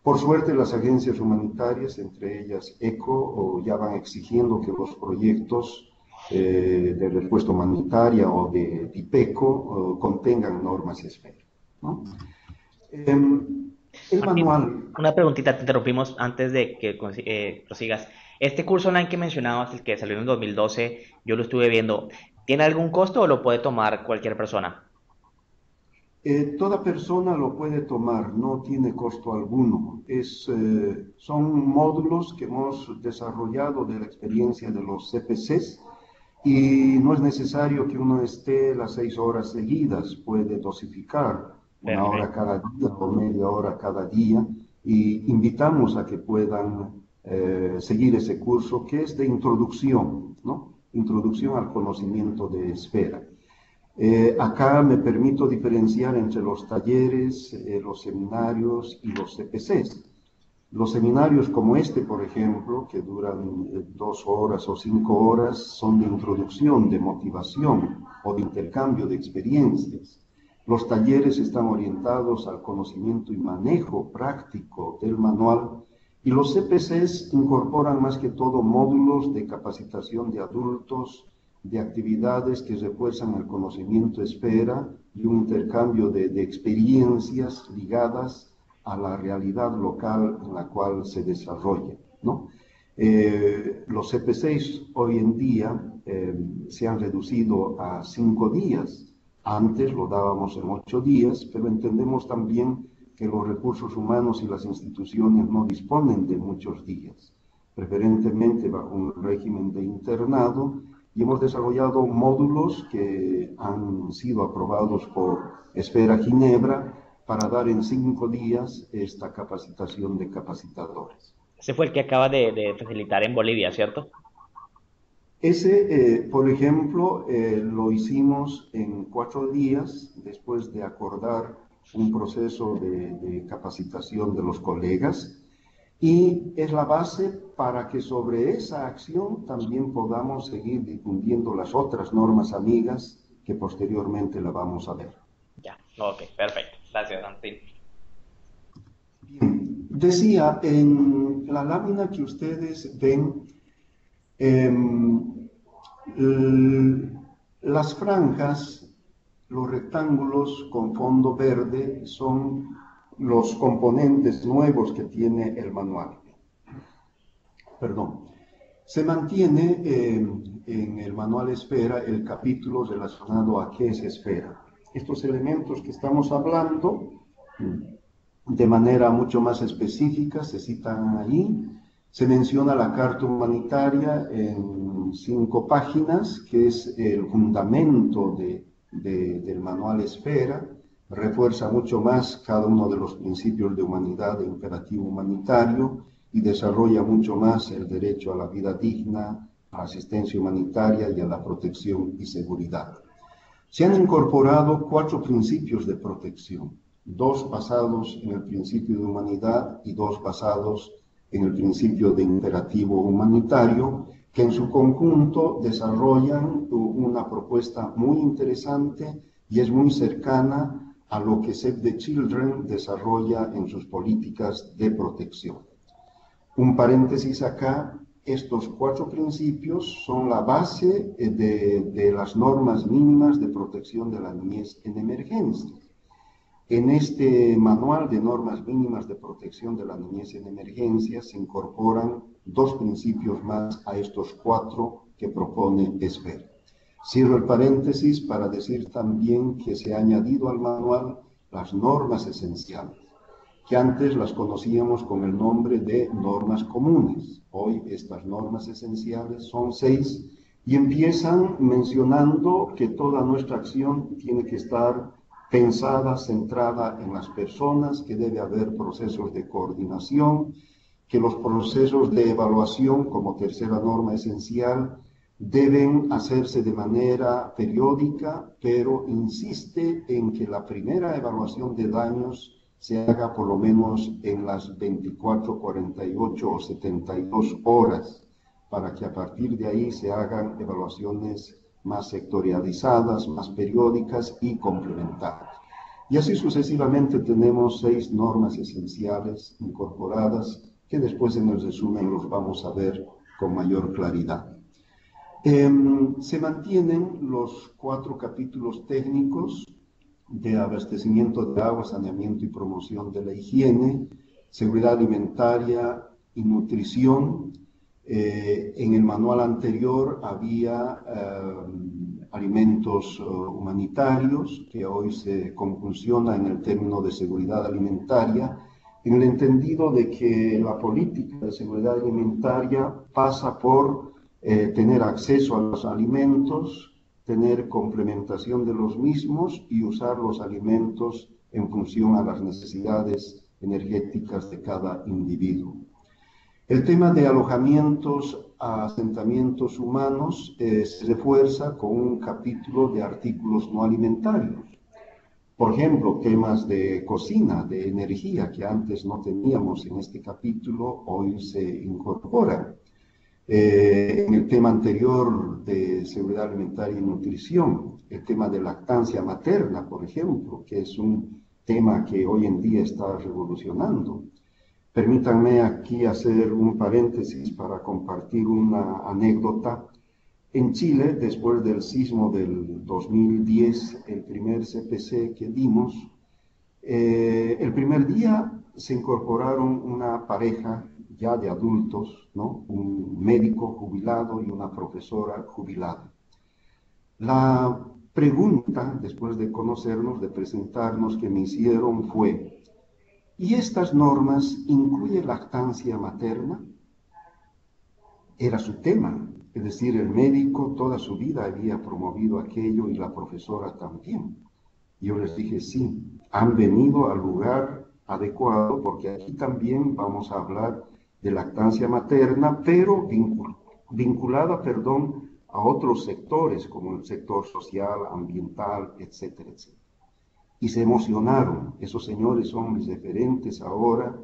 Por suerte, las agencias humanitarias, entre ellas ECHO, ya van exigiendo que los proyectos de respuesta humanitaria o de DIPECO contengan normas Esfera, ¿no? El Martín, manual. una preguntita, te interrumpimos antes de que prosigas. Este curso online que mencionabas, el que salió en el 2012, yo lo estuve viendo. ¿Tiene algún costo o lo puede tomar cualquier persona? Toda persona lo puede tomar, no tiene costo alguno. Son módulos que hemos desarrollado de la experiencia de los CPCs y no es necesario que uno esté las 6 horas seguidas, puede dosificar 1 hora Perfecto. cada día o media hora cada día y invitamos a que puedan seguir ese curso que es de introducción, ¿no? Introducción al conocimiento de esfera. Acá me permito diferenciar entre los talleres, los seminarios y los CPCs. Los seminarios como este, por ejemplo, que duran 2 horas o 5 horas, son de introducción, de motivación o de intercambio de experiencias. Los talleres están orientados al conocimiento y manejo práctico del manual y los CPCs incorporan más que todo módulos de capacitación de adultos, de actividades que refuerzan el conocimiento esfera y un intercambio de experiencias ligadas a la realidad local en la cual se desarrolla, ¿no? Los CP6 hoy en día se han reducido a 5 días. Antes lo dábamos en 8 días, pero entendemos también que los recursos humanos y las instituciones no disponen de muchos días, preferentemente bajo un régimen de internado, y hemos desarrollado módulos que han sido aprobados por Esfera Ginebra para dar en 5 días esta capacitación de capacitadores. Ese fue el que acaba de facilitar en Bolivia, ¿cierto? Por ejemplo, lo hicimos en 4 días después de acordar un proceso de capacitación de los colegas y es la base para que sobre esa acción también podamos seguir difundiendo las otras normas amigas que posteriormente la vamos a ver. Ya, ok, perfecto. Gracias, Martín. Bien, decía, en la lámina que ustedes ven, em, las franjas, los rectángulos con fondo verde son los componentes nuevos que tiene el manual. Perdón. Se mantiene en el manual Esfera el capítulo relacionado a qué es esfera. Estos elementos que estamos hablando, de manera mucho más específica, se citan allí. Se menciona la Carta Humanitaria en 5 páginas, que es el fundamento del manual Esfera. Refuerza mucho más cada uno de los principios de humanidad e imperativo humanitario y desarrolla mucho más el derecho a la vida digna, a la asistencia humanitaria y a la protección y seguridad. Se han incorporado 4 principios de protección, 2 basados en el principio de humanidad y 2 basados en el principio de imperativo humanitario, que en su conjunto desarrollan una propuesta muy interesante y es muy cercana a lo que Save the Children desarrolla en sus políticas de protección. Un paréntesis acá, estos 4 principios son la base de las normas mínimas de protección de la niñez en emergencia. En este manual de normas mínimas de protección de la niñez en emergencia se incorporan 2 principios más a estos 4 que propone Esfera. Cierro el paréntesis para decir también que se ha añadido al manual las normas esenciales, que antes las conocíamos con el nombre de normas comunes. Hoy estas normas esenciales son 6 y empiezan mencionando que toda nuestra acción tiene que estar pensada, centrada en las personas, que debe haber procesos de coordinación, que los procesos de evaluación, como tercera norma esencial, deben hacerse de manera periódica, pero insiste en que la primera evaluación de daños se haga por lo menos en las 24, 48 o 72 horas, para que a partir de ahí se hagan evaluaciones más sectorializadas, más periódicas y complementarias. Y así sucesivamente tenemos 6 normas esenciales incorporadas que después en el resumen los vamos a ver con mayor claridad. Se mantienen los 4 capítulos técnicos de abastecimiento de agua, saneamiento y promoción de la higiene, seguridad alimentaria y nutrición, En el manual anterior había alimentos humanitarios, que hoy se confusiona en el término de seguridad alimentaria, en el entendido de que la política de seguridad alimentaria pasa por tener acceso a los alimentos, tener complementación de los mismos y usar los alimentos en función a las necesidades energéticas de cada individuo. El tema de alojamientos a asentamientos humanos se refuerza con un capítulo de artículos no alimentarios. Por ejemplo, temas de cocina, de energía, que antes no teníamos en este capítulo, hoy se incorporan. En el tema anterior de seguridad alimentaria y nutrición, el tema de lactancia materna, por ejemplo, que es un tema que hoy en día está revolucionando. Permítanme aquí hacer un paréntesis para compartir una anécdota. En Chile, después del sismo del 2010, el primer CPC que dimos, el primer día se incorporaron una pareja ya de adultos, ¿no? Un médico jubilado y una profesora jubilada. La pregunta, después de conocernos, de presentarnos, que me hicieron fue: ¿y estas normas incluyen lactancia materna? Era su tema, es decir, el médico toda su vida había promovido aquello y la profesora también. Yo les dije, sí, han venido al lugar adecuado, porque aquí también vamos a hablar de lactancia materna, pero vinculada, a otros sectores, como el sector social, ambiental, etcétera, etcétera. Y se emocionaron. Esos señores son mis referentes ahora,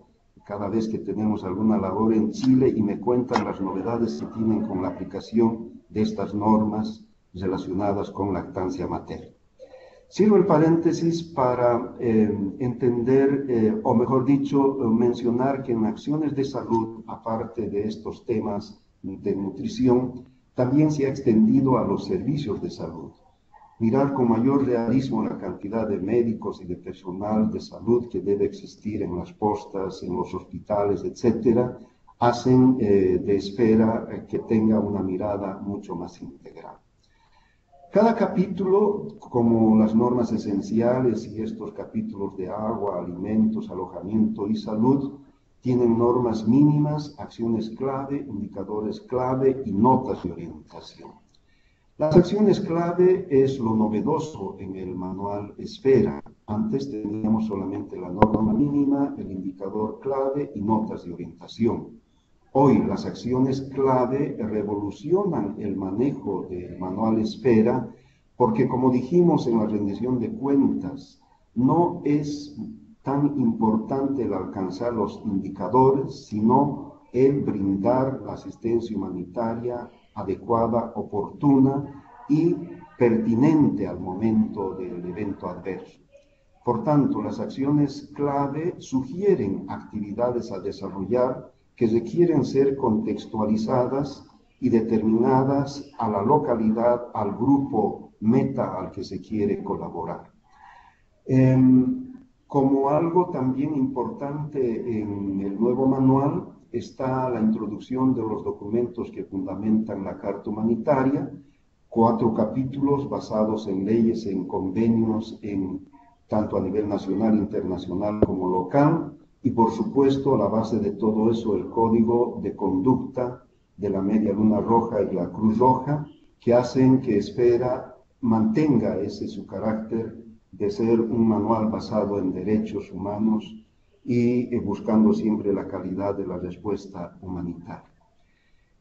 cada vez que tenemos alguna labor en Chile, y me cuentan las novedades que tienen con la aplicación de estas normas relacionadas con lactancia materna. Sirvo el paréntesis para entender, o mejor dicho, mencionar que en acciones de salud, aparte de estos temas de nutrición, también se ha extendido a los servicios de salud. Mirar con mayor realismo la cantidad de médicos y de personal de salud que debe existir en las postas, en los hospitales, etcétera, hacen de Esfera que tenga una mirada mucho más integral. Cada capítulo, como las normas esenciales y estos capítulos de agua, alimentos, alojamiento y salud, tienen normas mínimas, acciones clave, indicadores clave y notas de orientación. Las acciones clave es lo novedoso en el manual Esfera. Antes teníamos solamente la norma mínima, el indicador clave y notas de orientación. Hoy las acciones clave revolucionan el manejo del manual Esfera, porque, como dijimos en la rendición de cuentas, no es tan importante el alcanzar los indicadores, sino el brindar la asistencia humanitaria adecuada, oportuna y pertinente al momento del evento adverso. Por tanto, las acciones clave sugieren actividades a desarrollar que requieren ser contextualizadas y determinadas a la localidad, al grupo meta al que se quiere colaborar. Como algo también importante en el nuevo manual está la introducción de los documentos que fundamentan la Carta Humanitaria, 4 capítulos basados en leyes, en convenios, tanto a nivel nacional, internacional como local, y por supuesto a la base de todo eso el Código de Conducta de la Media Luna Roja y la Cruz Roja, que hacen que Esfera mantenga su carácter de ser un manual basado en derechos humanos y buscando siempre la calidad de la respuesta humanitaria.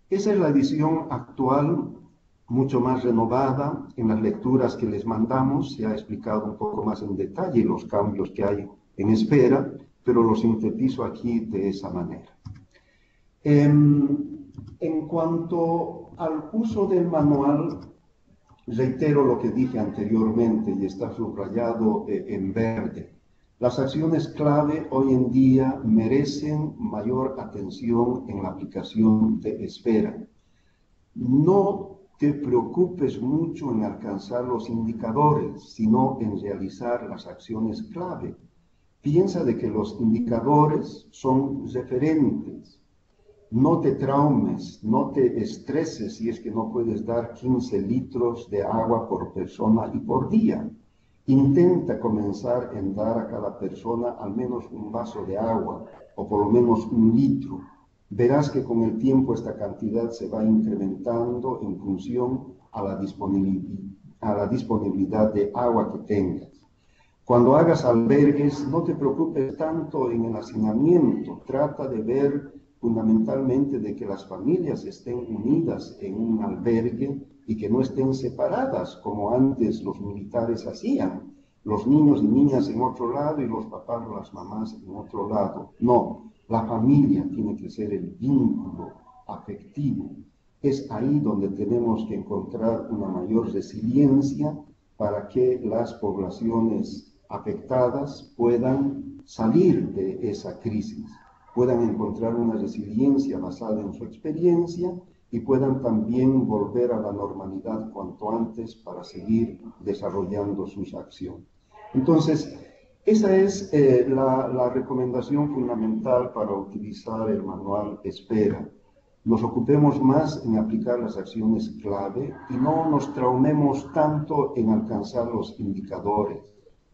Esa es la edición actual, mucho más renovada. En las lecturas que les mandamos se ha explicado un poco más en detalle los cambios que hay en Esfera, pero lo sintetizo aquí de esa manera. En cuanto al uso del manual, reitero lo que dije anteriormente y está subrayado en verde. Las acciones clave hoy en día merecen mayor atención en la aplicación de Esfera. No te preocupes mucho en alcanzar los indicadores, sino en realizar las acciones clave. Piensa de que los indicadores son referentes no te traumes, no te estreses si es que no puedes dar 15 litros de agua por persona y por día. Intenta comenzar en dar a cada persona al menos un vaso de agua o por lo menos un litro. Verás que con el tiempo esta cantidad se va incrementando en función a la disponibilidad de agua que tengas. Cuando hagas albergues, no te preocupes tanto en el hacinamiento, trata de ver fundamentalmente de que las familias estén unidas en un albergue y que no estén separadas como antes los militares hacían, los niños y niñas en otro lado y los papás o las mamás en otro lado. No, la familia tiene que ser el vínculo afectivo. Es ahí donde tenemos que encontrar una mayor resiliencia para que las poblaciones afectadas puedan salir de esa crisis, puedan encontrar una resiliencia basada en su experiencia y puedan también volver a la normalidad cuanto antes para seguir desarrollando sus acciones. Entonces, esa es la recomendación fundamental para utilizar el manual Espera. Nos ocupemos más en aplicar las acciones clave y no nos traumemos tanto en alcanzar los indicadores,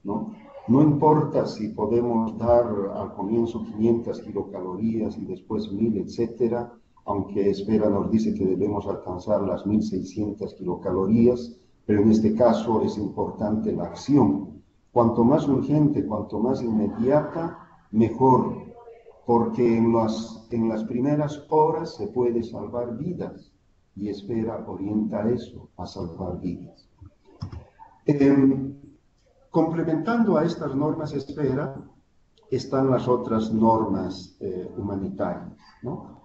¿no? No importa si podemos dar al comienzo 500 kilocalorías y después 1000, etcétera, aunque Espera nos dice que debemos alcanzar las 1600 kilocalorías, pero en este caso es importante la acción. Cuanto más urgente, cuanto más inmediata, mejor, porque en las primeras horas se puede salvar vidas y Espera orienta eso, a salvar vidas. Complementando a estas normas Espera, están las otras normas humanitarias, ¿no?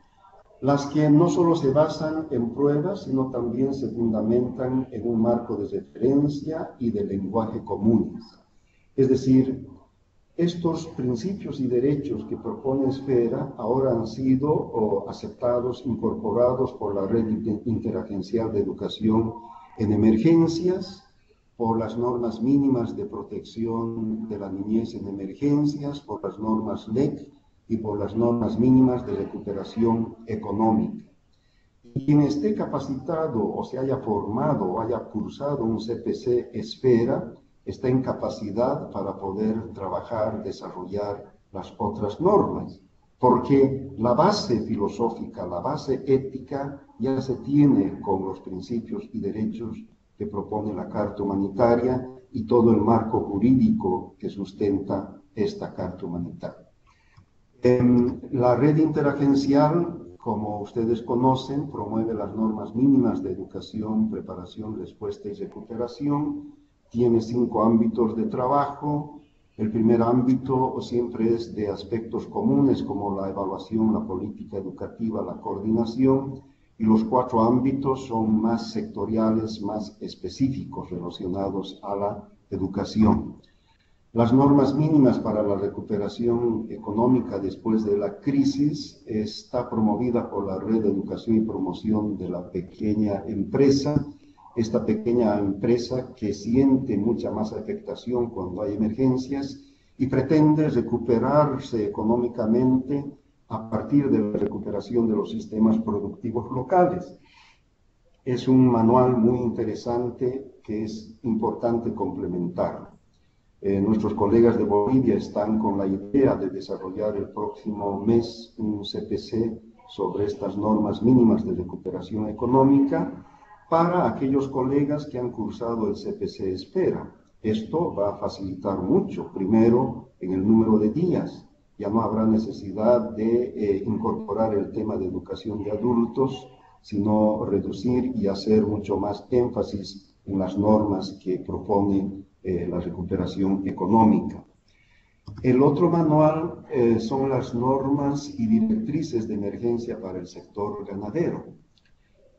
Las que no solo se basan en pruebas, sino también se fundamentan en un marco de referencia y de lenguaje comunes. Es decir, estos principios y derechos que propone Esfera ahora han sido aceptados, incorporados por la Red Interagencial de Educación en Emergencias, por las normas mínimas de protección de la niñez en emergencias, por las normas LEC y por las normas mínimas de recuperación económica. Y quien esté capacitado o se haya formado o haya cursado un CPC Esfera, está en capacidad para poder trabajar, desarrollar las otras normas, porque la base filosófica, la base ética ya se tiene con los principios y derechos que propone la Carta Humanitaria y todo el marco jurídico que sustenta esta Carta Humanitaria. La red interagencial, como ustedes conocen, promueve las normas mínimas de educación, preparación, respuesta y recuperación. Tiene 5 ámbitos de trabajo. El primer ámbito siempre es de aspectos comunes como la evaluación, la política educativa, la coordinación, y los 4 ámbitos son más sectoriales, más específicos relacionados a la educación. Las normas mínimas para la recuperación económica después de la crisis está promovida por la Red de Educación y Promoción de la Pequeña Empresa. Esta pequeña empresa que siente mucha más afectación cuando hay emergencias y pretende recuperarse económicamente a partir de la recuperación de los sistemas productivos locales. Es un manual muy interesante que es importante complementar. Nuestros colegas de Bolivia están con la idea de desarrollar el próximo mes un CPC sobre estas normas mínimas de recuperación económica para aquellos colegas que han cursado el CPC Espera. Esto va a facilitar mucho, primero en el número de días. Ya no habrá necesidad de incorporar el tema de educación de adultos, sino reducir y hacer mucho más énfasis en las normas que propone la recuperación económica. El otro manual son las normas y directrices de emergencia para el sector ganadero.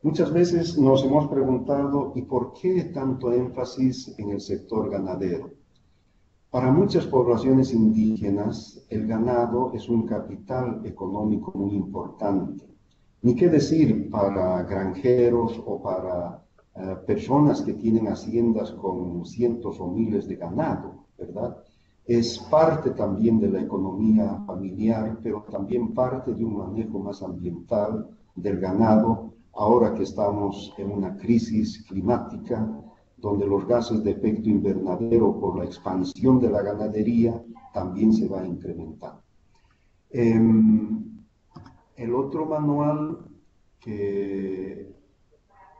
Muchas veces nos hemos preguntado, ¿y por qué tanto énfasis en el sector ganadero? Para muchas poblaciones indígenas, el ganado es un capital económico muy importante. Ni qué decir para granjeros o para personas que tienen haciendas con cientos o miles de ganado, ¿verdad? es parte también de la economía familiar, pero también parte de un manejo más ambiental del ganado, ahora que estamos en una crisis climática, donde los gases de efecto invernadero por la expansión de la ganadería también se va incrementando. El otro manual que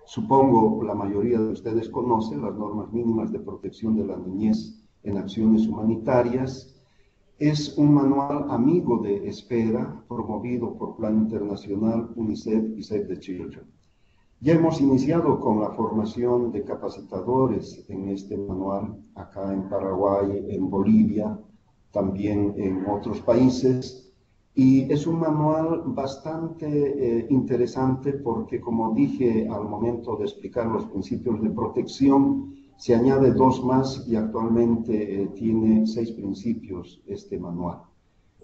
supongo la mayoría de ustedes conocen, las normas mínimas de protección de la niñez en acciones humanitarias, es un manual amigo de Esfera, promovido por Plan Internacional, UNICEF y Save the Children. Ya hemos iniciado con la formación de capacitadores en este manual, acá en Paraguay, en Bolivia, también en otros países, y es un manual bastante interesante porque, como dije al momento de explicar los principios de protección, se añade dos más y actualmente tiene 6 principios este manual.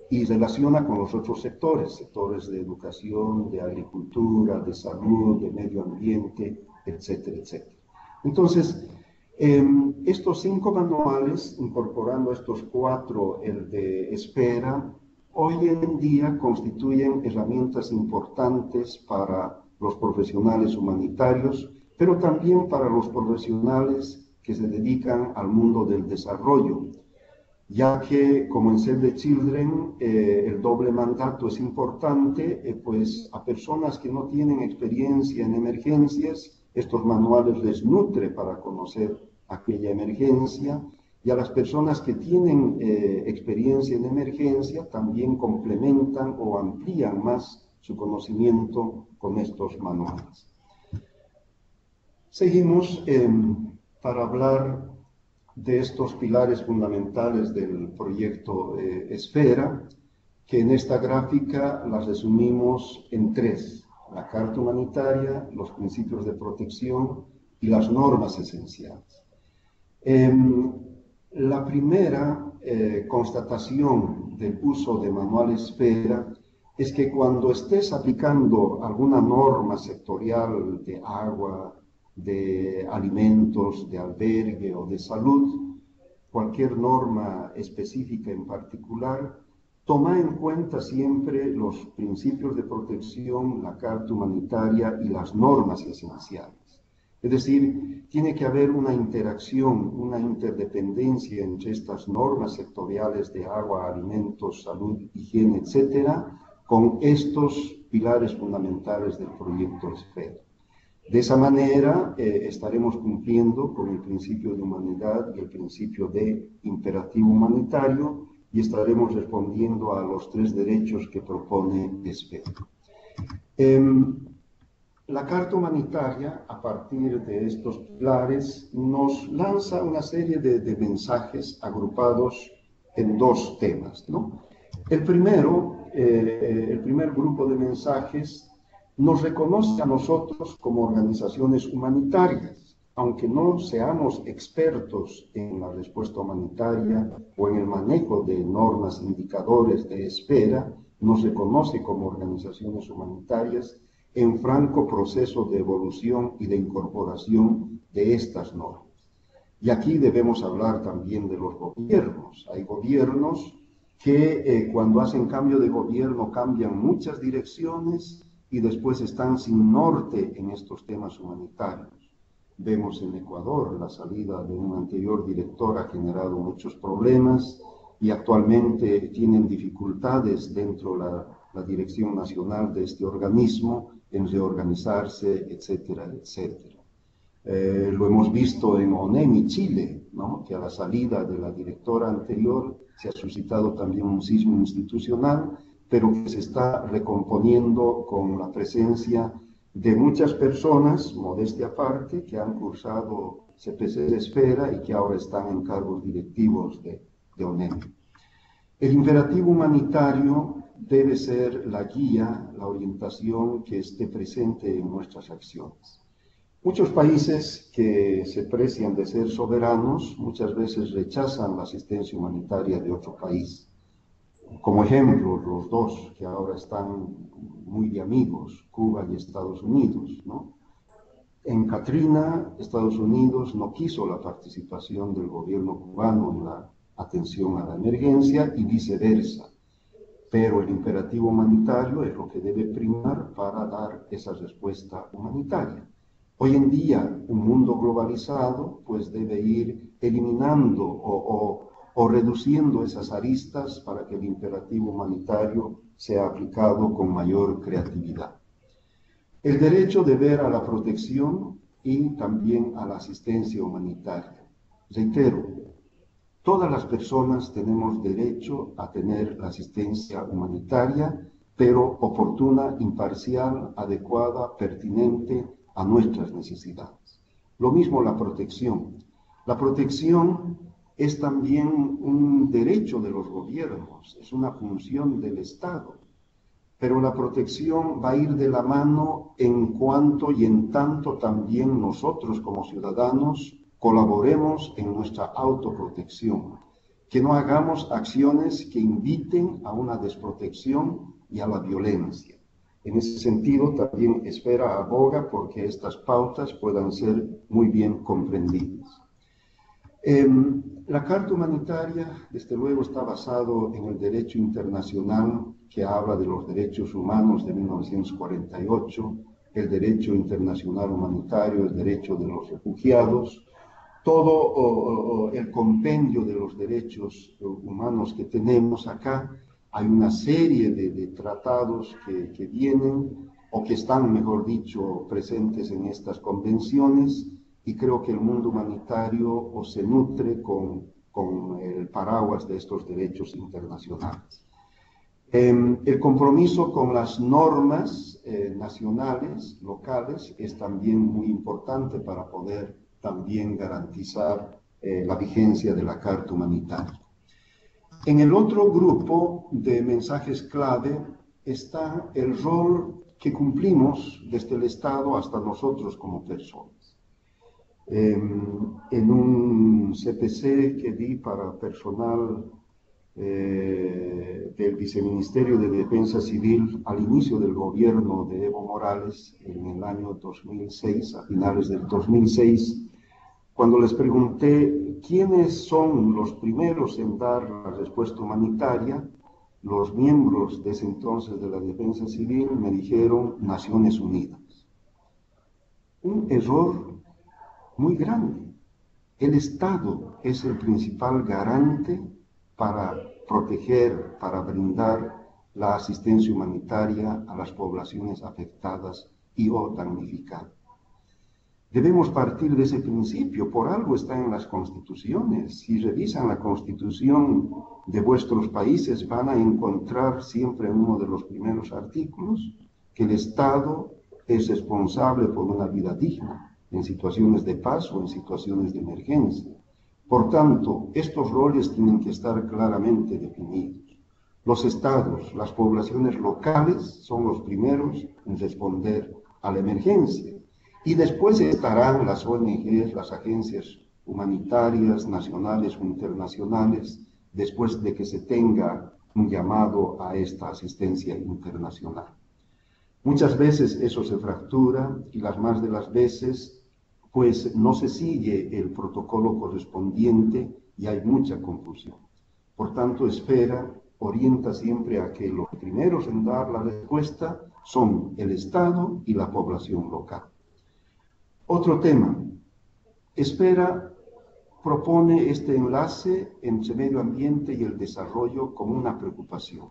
Y relaciona con los otros sectores, sectores de educación, de agricultura, de salud, de medio ambiente, etcétera, etcétera. Entonces, estos 5 manuales, incorporando estos 4, el de Esfera, hoy en día constituyen herramientas importantes para los profesionales humanitarios, pero también para los profesionales que se dedican al mundo del desarrollo, ya que, como en Save the Children, el doble mandato es importante, pues a personas que no tienen experiencia en emergencias, estos manuales les nutre para conocer aquella emergencia, y a las personas que tienen experiencia en emergencia también complementan o amplían más su conocimiento con estos manuales. Seguimos para hablar de estos pilares fundamentales del proyecto Esfera, que en esta gráfica las resumimos en 3: la Carta Humanitaria, los principios de protección y las normas esenciales. La primera constatación del uso de Manual Esfera es que cuando estés aplicando alguna norma sectorial de agua, de alimentos, de albergue o de salud, cualquier norma específica en particular, toma en cuenta siempre los principios de protección, la Carta Humanitaria y las normas esenciales. Es decir, tiene que haber una interacción, una interdependencia entre estas normas sectoriales de agua, alimentos, salud, higiene, etcétera, con estos pilares fundamentales del proyecto Esfera. De esa manera estaremos cumpliendo con el principio de humanidad y el principio de imperativo humanitario y estaremos respondiendo a los 3 derechos que propone Esfera. La Carta Humanitaria, a partir de estos pilares, nos lanza una serie de mensajes agrupados en 2 temas, ¿no? El primer grupo de mensajes nos reconoce a nosotros como organizaciones humanitarias, aunque no seamos expertos en la respuesta humanitaria o en el manejo de normas, indicadores de Esfera, nos reconoce como organizaciones humanitarias en franco proceso de evolución y de incorporación de estas normas. Y aquí debemos hablar también de los gobiernos. Hay gobiernos que cuando hacen cambio de gobierno cambian muchas direcciones y después están sin norte en estos temas humanitarios. Vemos en Ecuador la salida de un anterior director ha generado muchos problemas y actualmente tienen dificultades dentro de la dirección nacional de este organismo en reorganizarse, etcétera, etcétera. Lo hemos visto en ONEMI, Chile, ¿no? Que a la salida de la directora anterior se ha suscitado también un sismo institucional, pero que se está recomponiendo con la presencia de muchas personas, modestia aparte, que han cursado CPC de Esfera y que ahora están en cargos directivos de ONEMI. El imperativo humanitario debe ser la guía, la orientación que esté presente en nuestras acciones. Muchos países que se precian de ser soberanos muchas veces rechazan la asistencia humanitaria de otro país. Como ejemplo, los 2 que ahora están muy de amigos, Cuba y Estados Unidos, ¿no? En Katrina, Estados Unidos no quiso la participación del gobierno cubano en la atención a la emergencia y viceversa. Pero el imperativo humanitario es lo que debe primar para dar esa respuesta humanitaria. Hoy en día, un mundo globalizado pues debe ir eliminando o reduciendo esas aristas para que el imperativo humanitario sea aplicado con mayor creatividad. El derecho de ver a la protección y también a la asistencia humanitaria. Reitero, todas las personas tenemos derecho a tener la asistencia humanitaria, pero oportuna, imparcial, adecuada, pertinente a nuestras necesidades. Lo mismo la protección. La protección es también un derecho de los gobiernos, es una función del Estado. Pero la protección va a ir de la mano en cuanto y en tanto también nosotros como ciudadanos colaboremos en nuestra autoprotección, que no hagamos acciones que inviten a una desprotección y a la violencia. En ese sentido, también Esfera aboga porque estas pautas puedan ser muy bien comprendidas. La Carta Humanitaria, desde luego, está basado en el derecho internacional que habla de los derechos humanos de 1948, el derecho internacional humanitario, el derecho de los refugiados, todo el compendio de los derechos humanos que tenemos acá. Hay una serie de tratados que vienen o que están, mejor dicho, presentes en estas convenciones, y creo que el mundo humanitario se nutre con el paraguas de estos derechos internacionales. El compromiso con las normas nacionales, locales, es también muy importante para poder también garantizar la vigencia de la Carta Humanitaria. En el otro grupo de mensajes clave está el rol que cumplimos desde el Estado hasta nosotros como personas. En un CPC que di para personal del Viceministerio de Defensa Civil al inicio del gobierno de Evo Morales en el año 2006, a finales del 2006, cuando les pregunté quiénes son los primeros en dar la respuesta humanitaria, los miembros de ese entonces de la Defensa Civil me dijeron Naciones Unidas. Un error muy grande. El Estado es el principal garante para proteger, para brindar la asistencia humanitaria a las poblaciones afectadas y o damnificadas. Debemos partir de ese principio, por algo está en las constituciones. Si revisan la constitución de vuestros países, van a encontrar siempre en uno de los primeros artículos que el Estado es responsable por una vida digna en situaciones de paz o en situaciones de emergencia. Por tanto, estos roles tienen que estar claramente definidos. Los estados, las poblaciones locales son los primeros en responder a la emergencia. Y después estarán las ONGs, las agencias humanitarias, nacionales o internacionales, después de que se tenga un llamado a esta asistencia internacional. Muchas veces eso se fractura y las más de las veces pues no se sigue el protocolo correspondiente y hay mucha confusión. Por tanto, Esfera orienta siempre a que los primeros en dar la respuesta son el Estado y la población local. Otro tema. Esfera propone este enlace entre medio ambiente y el desarrollo como una preocupación.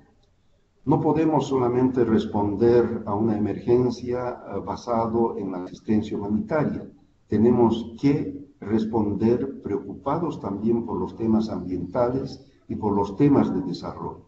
No podemos solamente responder a una emergencia basado en la asistencia humanitaria. Tenemos que responder preocupados también por los temas ambientales y por los temas de desarrollo.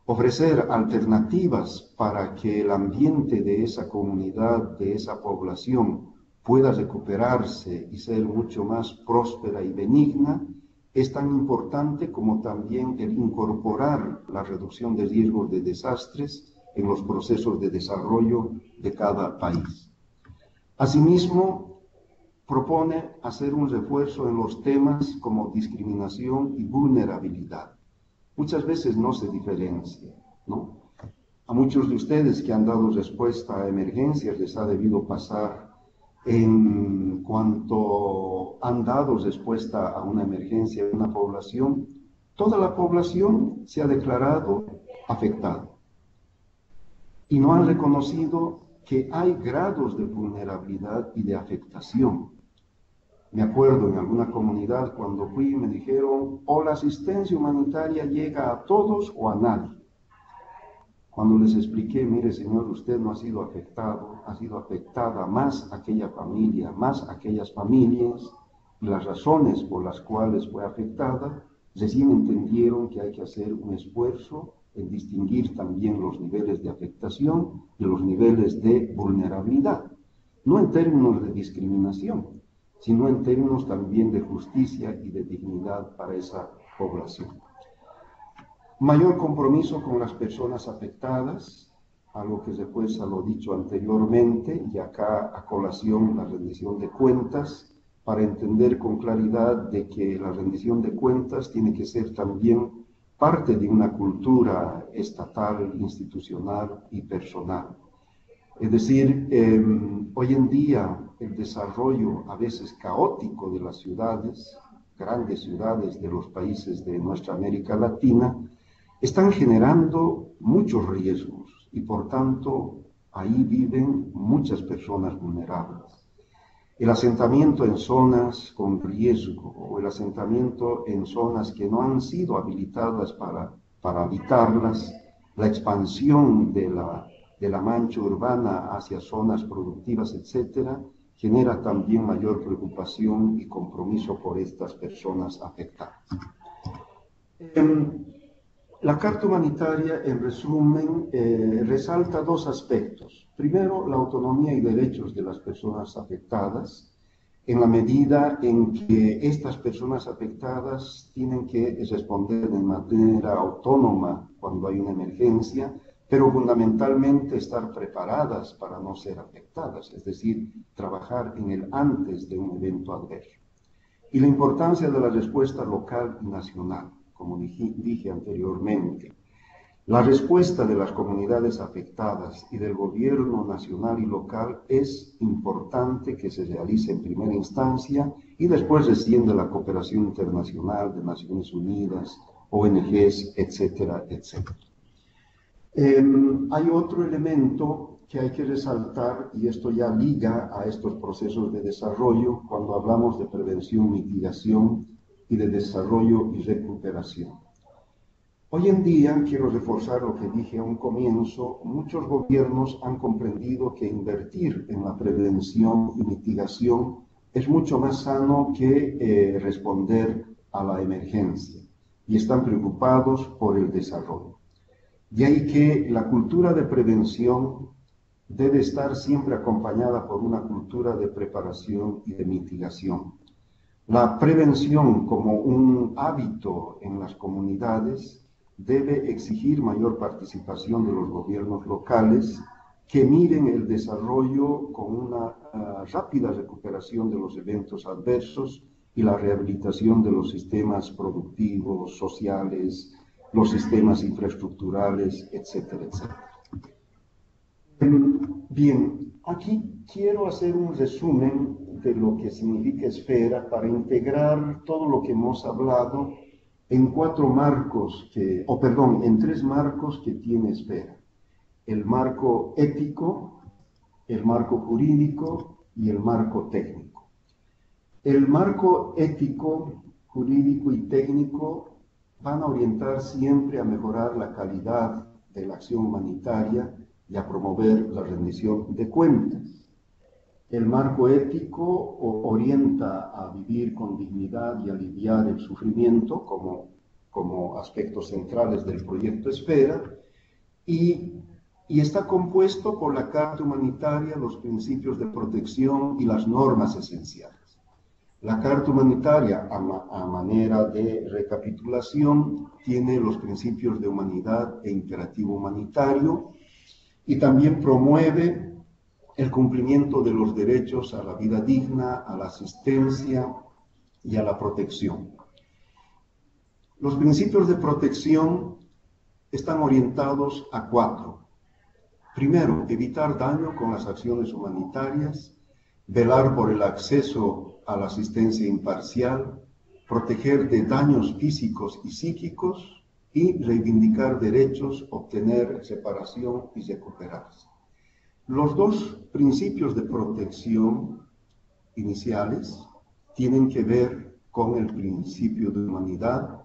Ofrecer alternativas para que el ambiente de esa comunidad, de esa población, pueda recuperarse y ser mucho más próspera y benigna, es tan importante como también el incorporar la reducción de riesgos de desastres en los procesos de desarrollo de cada país. Asimismo, propone hacer un refuerzo en los temas como discriminación y vulnerabilidad. Muchas veces no se diferencia, ¿no? A muchos de ustedes que han dado respuesta a emergencias les ha debido pasar En cuanto han dado respuesta a una emergencia de una población, toda la población se ha declarado afectada y no han reconocido que hay grados de vulnerabilidad y de afectación. Me acuerdo en alguna comunidad cuando fui me dijeron o la asistencia humanitaria llega a todos o a nadie. Cuando les expliqué, mire señor, usted no ha sido afectado, ha sido afectada más aquella familia, más aquellas familias, y las razones por las cuales fue afectada, recién entendieron que hay que hacer un esfuerzo en distinguir también los niveles de afectación y los niveles de vulnerabilidad, no en términos de discriminación, sino en términos también de justicia y de dignidad para esa población. Mayor compromiso con las personas afectadas, algo que después a lo dicho anteriormente, y acá a colación la rendición de cuentas, para entender con claridad de que la rendición de cuentas tiene que ser también parte de una cultura estatal, institucional y personal. Es decir, hoy en día el desarrollo a veces caótico de las ciudades, grandes ciudades de los países de nuestra América Latina, están generando muchos riesgos y por tanto ahí viven muchas personas vulnerables. El asentamiento en zonas con riesgo o el asentamiento en zonas que no han sido habilitadas para habitarlas, la expansión de la mancha urbana hacia zonas productivas, etcétera, genera también mayor preocupación y compromiso por estas personas afectadas. La Carta Humanitaria, en resumen, resalta dos aspectos. Primero, la autonomía y derechos de las personas afectadas, en la medida en que estas personas afectadas tienen que responder de manera autónoma cuando hay una emergencia, pero fundamentalmente estar preparadas para no ser afectadas, es decir, trabajar en el antes de un evento adverso. Y la importancia de la respuesta local y nacional. Como dije anteriormente, la respuesta de las comunidades afectadas y del gobierno nacional y local es importante que se realice en primera instancia y después desciende la cooperación internacional de Naciones Unidas, ONGs, etcétera, etcétera. Hay otro elemento que hay que resaltar, y esto ya liga a estos procesos de desarrollo cuando hablamos de prevención, mitigación y de desarrollo y recuperación. Hoy en día, quiero reforzar lo que dije a un comienzo, muchos gobiernos han comprendido que invertir en la prevención y mitigación es mucho más sano que responder a la emergencia y están preocupados por el desarrollo. De ahí que la cultura de prevención debe estar siempre acompañada por una cultura de preparación y de mitigación. La prevención como un hábito en las comunidades debe exigir mayor participación de los gobiernos locales que miren el desarrollo con una rápida recuperación de los eventos adversos y la rehabilitación de los sistemas productivos, sociales, los sistemas infraestructurales, etcétera, etcétera. Bien, aquí quiero hacer un resumen de lo que significa esfera para integrar todo lo que hemos hablado en en tres marcos que tiene esfera. El marco ético, el marco jurídico y el marco técnico. El marco ético, jurídico y técnico van a orientar siempre a mejorar la calidad de la acción humanitaria y a promover la rendición de cuentas. El marco ético orienta a vivir con dignidad y aliviar el sufrimiento como aspectos centrales del proyecto Esfera y está compuesto por la Carta Humanitaria, los principios de protección y las normas esenciales. La Carta Humanitaria, a manera de recapitulación, tiene los principios de humanidad e imperativo humanitario y también promueve el cumplimiento de los derechos a la vida digna, a la asistencia y a la protección. Los principios de protección están orientados a 4. Primero, evitar daño con las acciones humanitarias. velar por el acceso a la asistencia imparcial, proteger de daños físicos y psíquicos y reivindicar derechos, obtener reparación y recuperarse. Los dos principios de protección iniciales tienen que ver con el principio de humanidad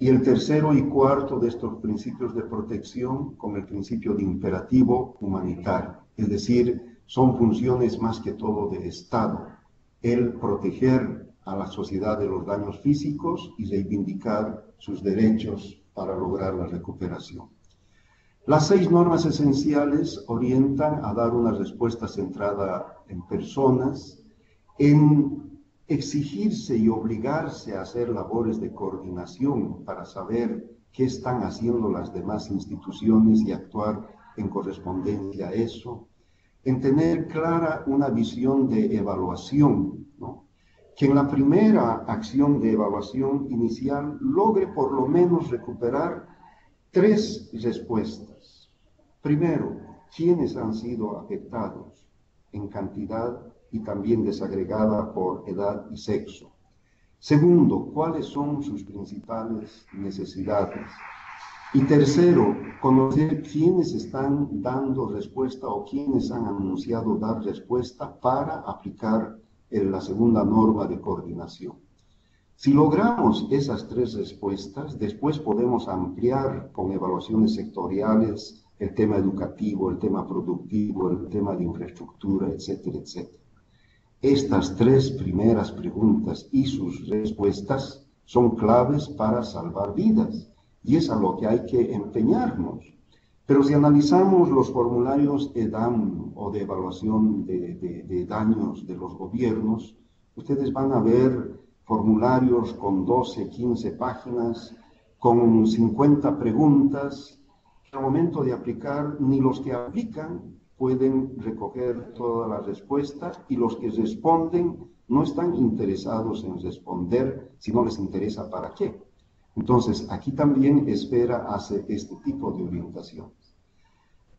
y el tercero y cuarto de estos principios de protección con el principio de imperativo humanitario, es decir, son funciones más que todo de Estado, el proteger a la sociedad de los daños físicos y reivindicar sus derechos para lograr la recuperación. Las 6 normas esenciales orientan a dar una respuesta centrada en personas, en exigirse y obligarse a hacer labores de coordinación para saber qué están haciendo las demás instituciones y actuar en correspondencia a eso, en tener clara una visión de evaluación, ¿no? Que en la primera acción de evaluación inicial logre por lo menos recuperar 3 respuestas. Primero, ¿quiénes han sido afectados en cantidad y también desagregada por edad y sexo? Segundo, ¿cuáles son sus principales necesidades? Y tercero, conocer quiénes están dando respuesta o quiénes han anunciado dar respuesta para aplicar la segunda norma de coordinación. Si logramos esas 3 respuestas, después podemos ampliar con evaluaciones sectoriales el tema educativo, el tema productivo, el tema de infraestructura, etcétera, etcétera. Estas 3 primeras preguntas y sus respuestas son claves para salvar vidas y es a lo que hay que empeñarnos. Pero si analizamos los formularios EDAM o de evaluación de daños de los gobiernos, ustedes van a ver formularios con 12, 15 páginas, con 50 preguntas, que al momento de aplicar, ni los que aplican pueden recoger toda la respuesta y los que responden no están interesados en responder si no les interesa para qué. Entonces, aquí también Esfera hace este tipo de orientaciones.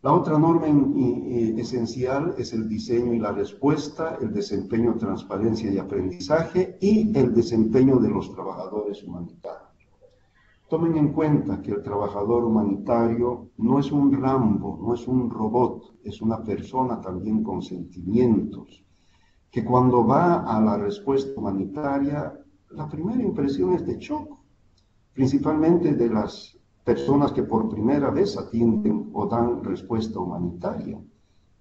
La otra norma esencial es el diseño y la respuesta, el desempeño, transparencia y aprendizaje y el desempeño de los trabajadores humanitarios. Tomen en cuenta que el trabajador humanitario no es un Rambo, no es un robot, es una persona también con sentimientos, que cuando va a la respuesta humanitaria, la primera impresión es de shock, principalmente de las personas que por primera vez atienden o dan respuesta humanitaria.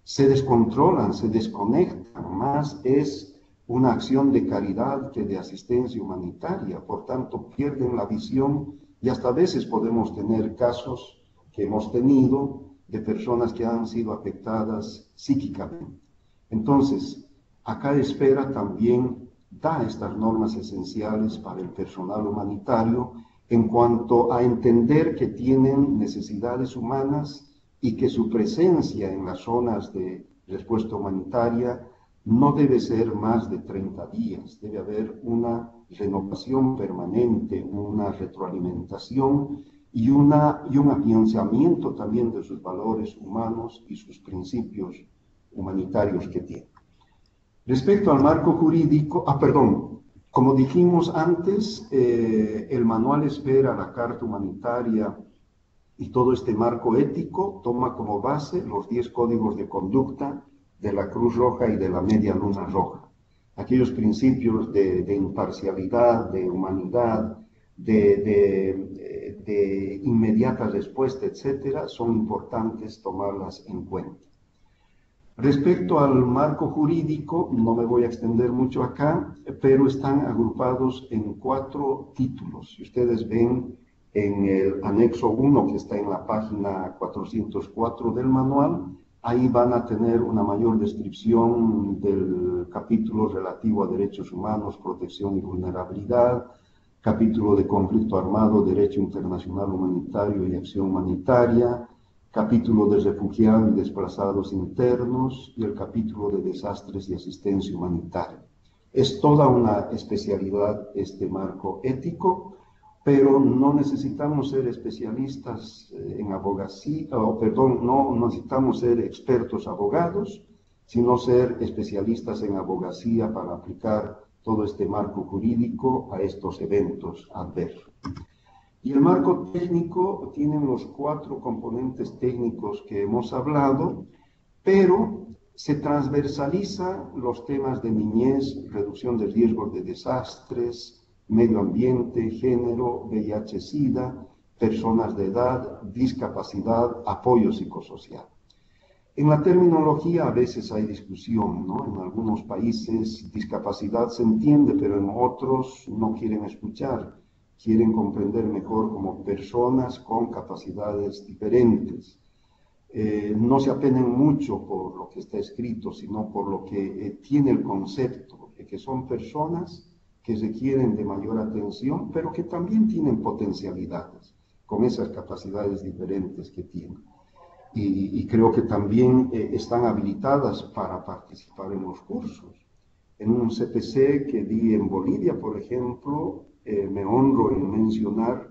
Se descontrolan, se desconectan, más es una acción de caridad que de asistencia humanitaria, por tanto pierden la visión y hasta a veces podemos tener casos que hemos tenido de personas que han sido afectadas psíquicamente. Entonces, acá Esfera también da estas normas esenciales para el personal humanitario en cuanto a entender que tienen necesidades humanas y que su presencia en las zonas de respuesta humanitaria no debe ser más de 30 días, debe haber una renovación permanente, una retroalimentación y un afianzamiento también de sus valores humanos y sus principios humanitarios que tienen. Respecto al marco jurídico, como dijimos antes, el manual Esfera, la Carta Humanitaria y todo este marco ético toma como base los 10 códigos de conducta de la Cruz Roja y de la Media Luna Roja. Aquellos principios de imparcialidad, de humanidad, de inmediata respuesta, etcétera, son importantes tomarlas en cuenta. Respecto al marco jurídico, no me voy a extender mucho acá, pero están agrupados en 4 títulos. Si ustedes ven en el anexo 1, que está en la página 404 del manual, ahí van a tener una mayor descripción del capítulo relativo a derechos humanos, protección y vulnerabilidad, capítulo de conflicto armado, derecho internacional humanitario y acción humanitaria, capítulo de refugiados y desplazados internos y el capítulo de desastres y asistencia humanitaria. Es toda una especialidad este marco ético, pero no necesitamos ser especialistas en abogacía, no necesitamos ser expertos abogados, sino ser especialistas en abogacía para aplicar todo este marco jurídico a estos eventos adversos. Y el marco técnico tiene los 4 componentes técnicos que hemos hablado, pero se transversaliza los temas de niñez, reducción de riesgos de desastres, medio ambiente, género, VIH-Sida, personas de edad, discapacidad, apoyo psicosocial. En la terminología a veces hay discusión, ¿no? En algunos países discapacidad se entiende, pero en otros no quieren escuchar, quieren comprender mejor como personas con capacidades diferentes. No se apenen mucho por lo que está escrito, sino por lo que tiene el concepto, de que son personas que requieren de mayor atención, pero que también tienen potencialidades, con esas capacidades diferentes que tienen. Y creo que también están habilitadas para participar en los cursos. En un CPC que di en Bolivia, por ejemplo, me honro en mencionar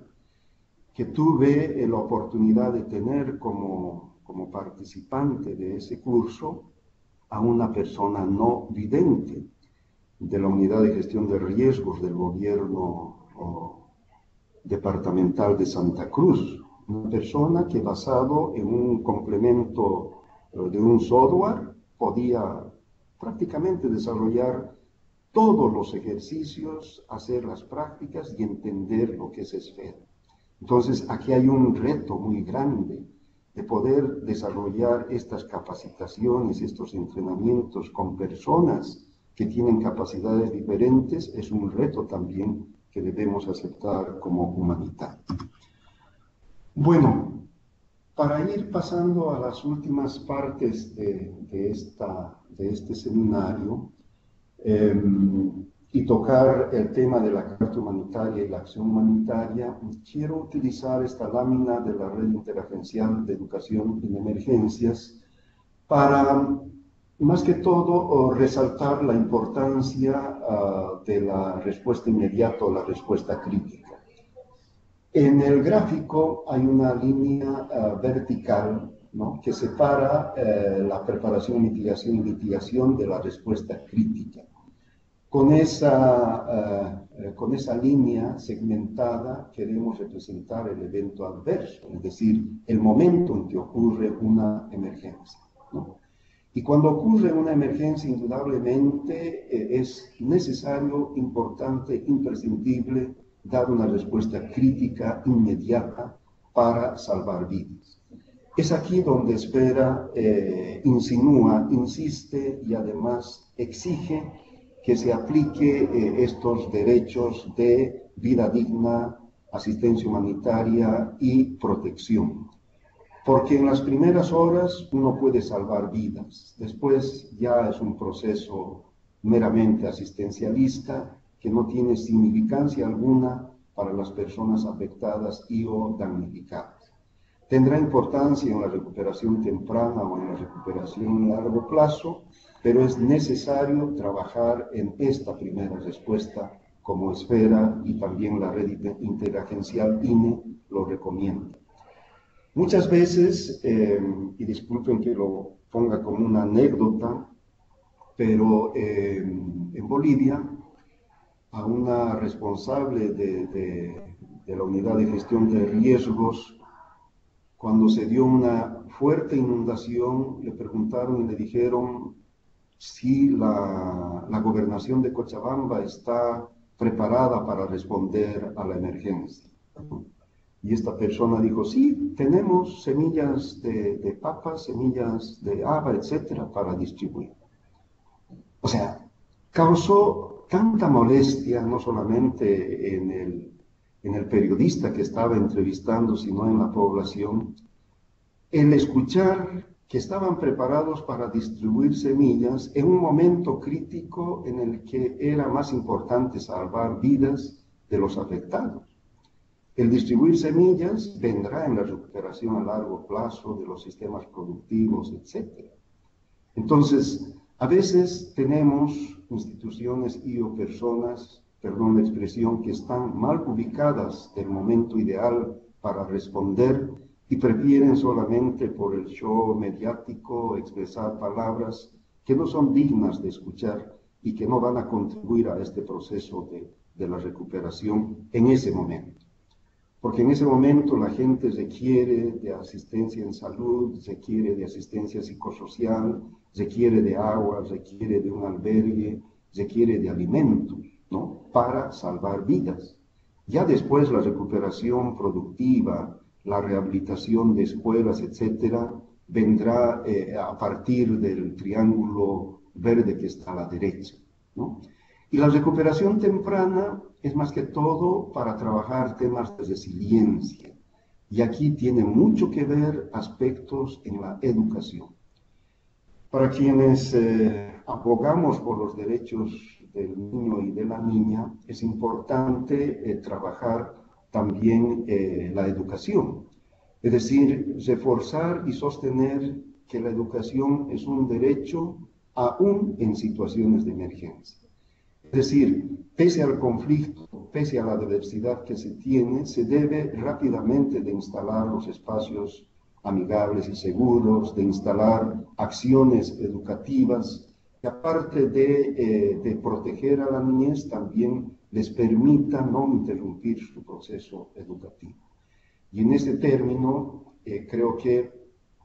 que tuve la oportunidad de tener como participante de ese curso a una persona no vidente de la Unidad de Gestión de Riesgos del Gobierno Departamental de Santa Cruz, una persona que basado en un complemento de un software podía prácticamente desarrollar todos los ejercicios, hacer las prácticas y entender lo que es esfera. Entonces, aquí hay un reto muy grande de poder desarrollar estas capacitaciones, estos entrenamientos con personas que tienen capacidades diferentes, es un reto también que debemos aceptar como humanitario. Bueno, para ir pasando a las últimas partes de este seminario y tocar el tema de la Carta Humanitaria y la acción humanitaria, quiero utilizar esta lámina de la Red Interagencial de Educación en Emergencias para, más que todo, resaltar la importancia de la respuesta inmediata o la respuesta crítica. En el gráfico hay una línea vertical, ¿no?, que separa la preparación, mitigación y mitigación de la respuesta crítica. Con esa línea segmentada queremos representar el evento adverso, es decir, el momento en que ocurre una emergencia, ¿no? Y cuando ocurre una emergencia, indudablemente es necesario, importante, imprescindible dar una respuesta crítica inmediata para salvar vidas. Es aquí donde Esfera insinúa, insiste y además exige que se aplique estos derechos de vida digna, asistencia humanitaria y protección. Porque en las primeras horas uno puede salvar vidas, después ya es un proceso meramente asistencialista que no tiene significancia alguna para las personas afectadas y o damnificadas. Tendrá importancia en la recuperación temprana o en la recuperación a largo plazo, pero es necesario trabajar en esta primera respuesta como Esfera y también la red interagencial INE lo recomienda. Muchas veces, y disculpen que lo ponga como una anécdota, pero en Bolivia, a una responsable de la unidad de gestión de riesgos, cuando se dio una fuerte inundación, le preguntaron y le dijeron si la gobernación de Cochabamba está preparada para responder a la emergencia. Y esta persona dijo, sí, tenemos semillas de papas, semillas de haba, etcétera, para distribuir. O sea, causó tanta molestia, no solamente en el periodista que estaba entrevistando, sino en la población, el escuchar que estaban preparados para distribuir semillas en un momento crítico en el que era más importante salvar vidas de los afectados. El distribuir semillas vendrá en la recuperación a largo plazo de los sistemas productivos, etc. Entonces, a veces tenemos instituciones y o personas, perdón la expresión, que están mal ubicadas del momento ideal para responder y prefieren solamente por el show mediático expresar palabras que no son dignas de escuchar y que no van a contribuir a este proceso de la recuperación en ese momento. Porque en ese momento la gente requiere de asistencia en salud, requiere de asistencia psicosocial, requiere de agua, requiere de un albergue, requiere de alimentos, ¿no? Para salvar vidas. Ya después la recuperación productiva, la rehabilitación de escuelas, etcétera, vendrá a partir del triángulo verde que está a la derecha, ¿no? Y la recuperación temprana es más que todo para trabajar temas de resiliencia. Y aquí tiene mucho que ver aspectos en la educación. Para quienes abogamos por los derechos del niño y de la niña, es importante trabajar también la educación. Es decir, reforzar y sostener que la educación es un derecho aún en situaciones de emergencia. Es decir, pese al conflicto, pese a la diversidad que se tiene, se debe rápidamente de instalar los espacios amigables y seguros, de instalar acciones educativas que aparte de proteger a la niñez, también les permita no interrumpir su proceso educativo. Y en ese término, creo que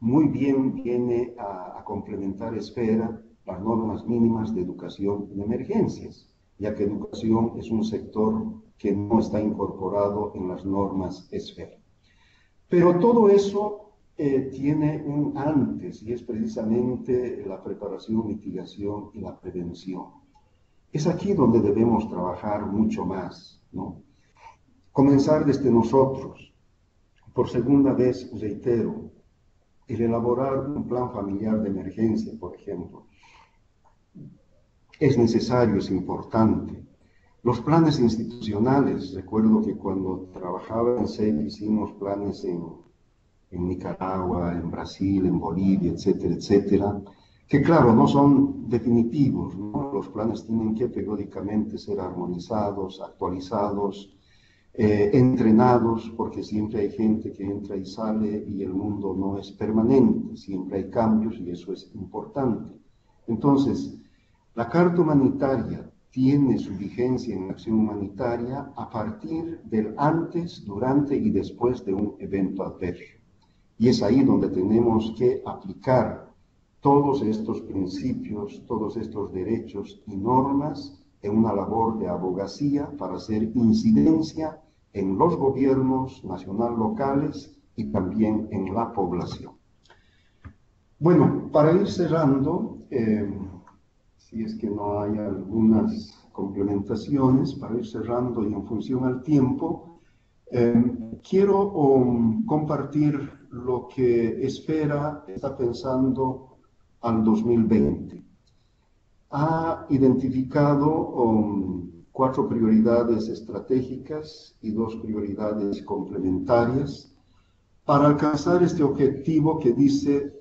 muy bien viene a complementar Esfera las normas mínimas de educación en emergencias, ya que educación es un sector que no está incorporado en las normas Esfera. Pero todo eso tiene un antes, y es precisamente la preparación, mitigación y la prevención. Es aquí donde debemos trabajar mucho más, ¿no? Comenzar desde nosotros. Por segunda vez, reitero, el elaborar un plan familiar de emergencia, por ejemplo, es necesario, es importante. Los planes institucionales, recuerdo que cuando trabajaba en SEI hicimos planes en Nicaragua, en Brasil, en Bolivia, etcétera, etcétera, que claro, no son definitivos, ¿no? Los planes tienen que periódicamente ser armonizados, actualizados, entrenados, porque siempre hay gente que entra y sale y el mundo no es permanente, siempre hay cambios y eso es importante. Entonces, la Carta Humanitaria tiene su vigencia en la acción humanitaria a partir del antes, durante y después de un evento adverso. Y es ahí donde tenemos que aplicar todos estos principios, todos estos derechos y normas en una labor de abogacía para hacer incidencia en los gobiernos nacional locales y también en la población. Bueno, para ir cerrando, si es que no hay algunas complementaciones, para ir cerrando y en función al tiempo, quiero compartir lo que Esfera está pensando al 2020. Ha identificado 4 prioridades estratégicas y 2 prioridades complementarias para alcanzar este objetivo que dice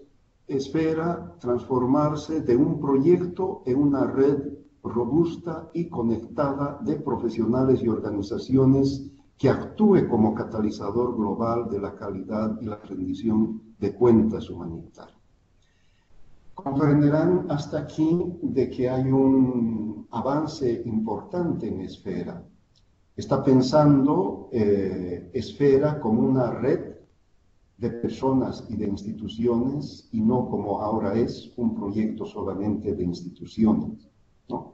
Esfera transformarse de un proyecto en una red robusta y conectada de profesionales y organizaciones que actúe como catalizador global de la calidad y la rendición de cuentas humanitarias. Comprenderán hasta aquí de que hay un avance importante en Esfera. Está pensando Esfera como una red de personas y de instituciones y no como ahora es un proyecto solamente de instituciones, ¿no?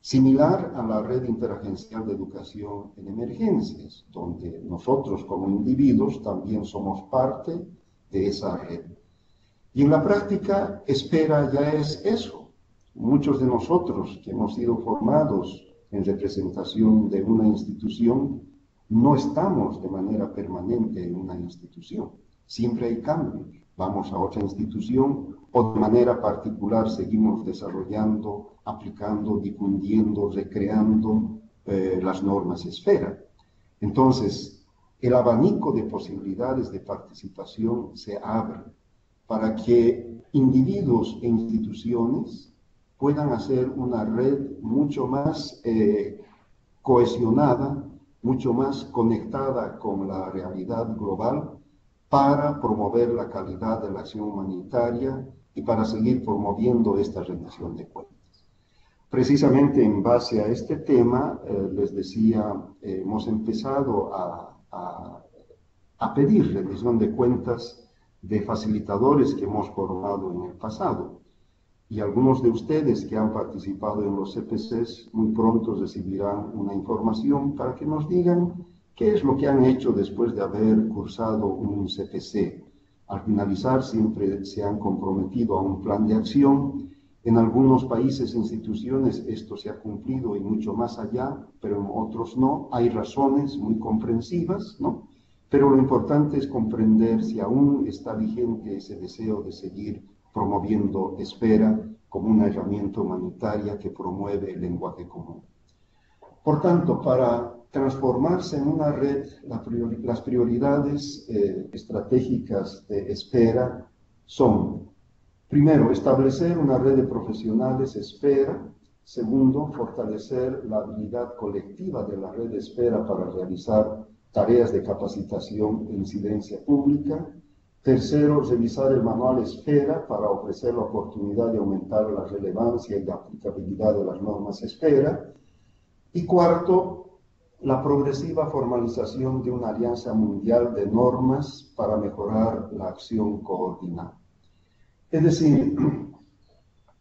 Similar a la red interagencial de educación en emergencias, donde nosotros como individuos también somos parte de esa red. Y en la práctica, Esfera ya es eso. Muchos de nosotros que hemos sido formados en representación de una institución, no estamos de manera permanente en una institución. Siempre hay cambios. Vamos a otra institución o de manera particular seguimos desarrollando, aplicando, difundiendo, recreando las normas Esfera. Entonces, el abanico de posibilidades de participación se abre para que individuos e instituciones puedan hacer una red mucho más cohesionada, mucho más conectada con la realidad global para promover la calidad de la acción humanitaria y para seguir promoviendo esta rendición de cuentas. Precisamente en base a este tema, les decía, hemos empezado a pedir rendición de cuentas de facilitadores que hemos formado en el pasado. Y algunos de ustedes que han participado en los CPCs muy pronto recibirán una información para que nos digan qué es lo que han hecho después de haber cursado un CPC. Al finalizar siempre se han comprometido a un plan de acción. En algunos países e instituciones esto se ha cumplido y mucho más allá, pero en otros no. Hay razones muy comprensivas, ¿no? Pero lo importante es comprender si aún está vigente ese deseo de seguir promoviendo Espera como una herramienta humanitaria que promueve el lenguaje común. Por tanto, para transformarse en una red, las prioridades estratégicas de Espera son: primero, establecer una red de profesionales Espera. Segundo, fortalecer la habilidad colectiva de la red Espera para realizar tareas de capacitación e incidencia pública. Tercero, revisar el manual Espera para ofrecer la oportunidad de aumentar la relevancia y la aplicabilidad de las normas Espera. Y cuarto, la progresiva formalización de una alianza mundial de normas para mejorar la acción coordinada. Es decir,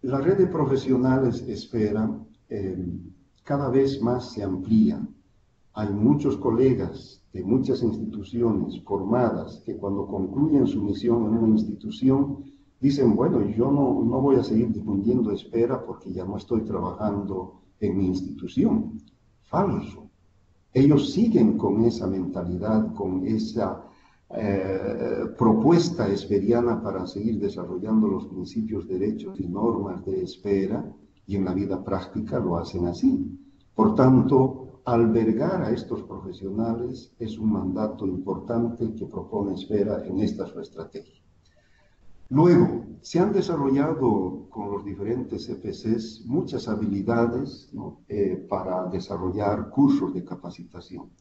la red de profesionales Espera cada vez más se amplía. Hay muchos colegas de muchas instituciones formadas que cuando concluyen su misión en una institución dicen, bueno, yo no voy a seguir difundiendo Espera porque ya no estoy trabajando en mi institución. Falso. Ellos siguen con esa mentalidad, con esa propuesta esperiana para seguir desarrollando los principios, derechos y normas de Espera, y en la vida práctica lo hacen así. Por tanto, albergar a estos profesionales es un mandato importante que propone Espera en esta su estrategia. Luego, se han desarrollado con los diferentes CPCs muchas habilidades, ¿no? Para desarrollar cursos de capacitación.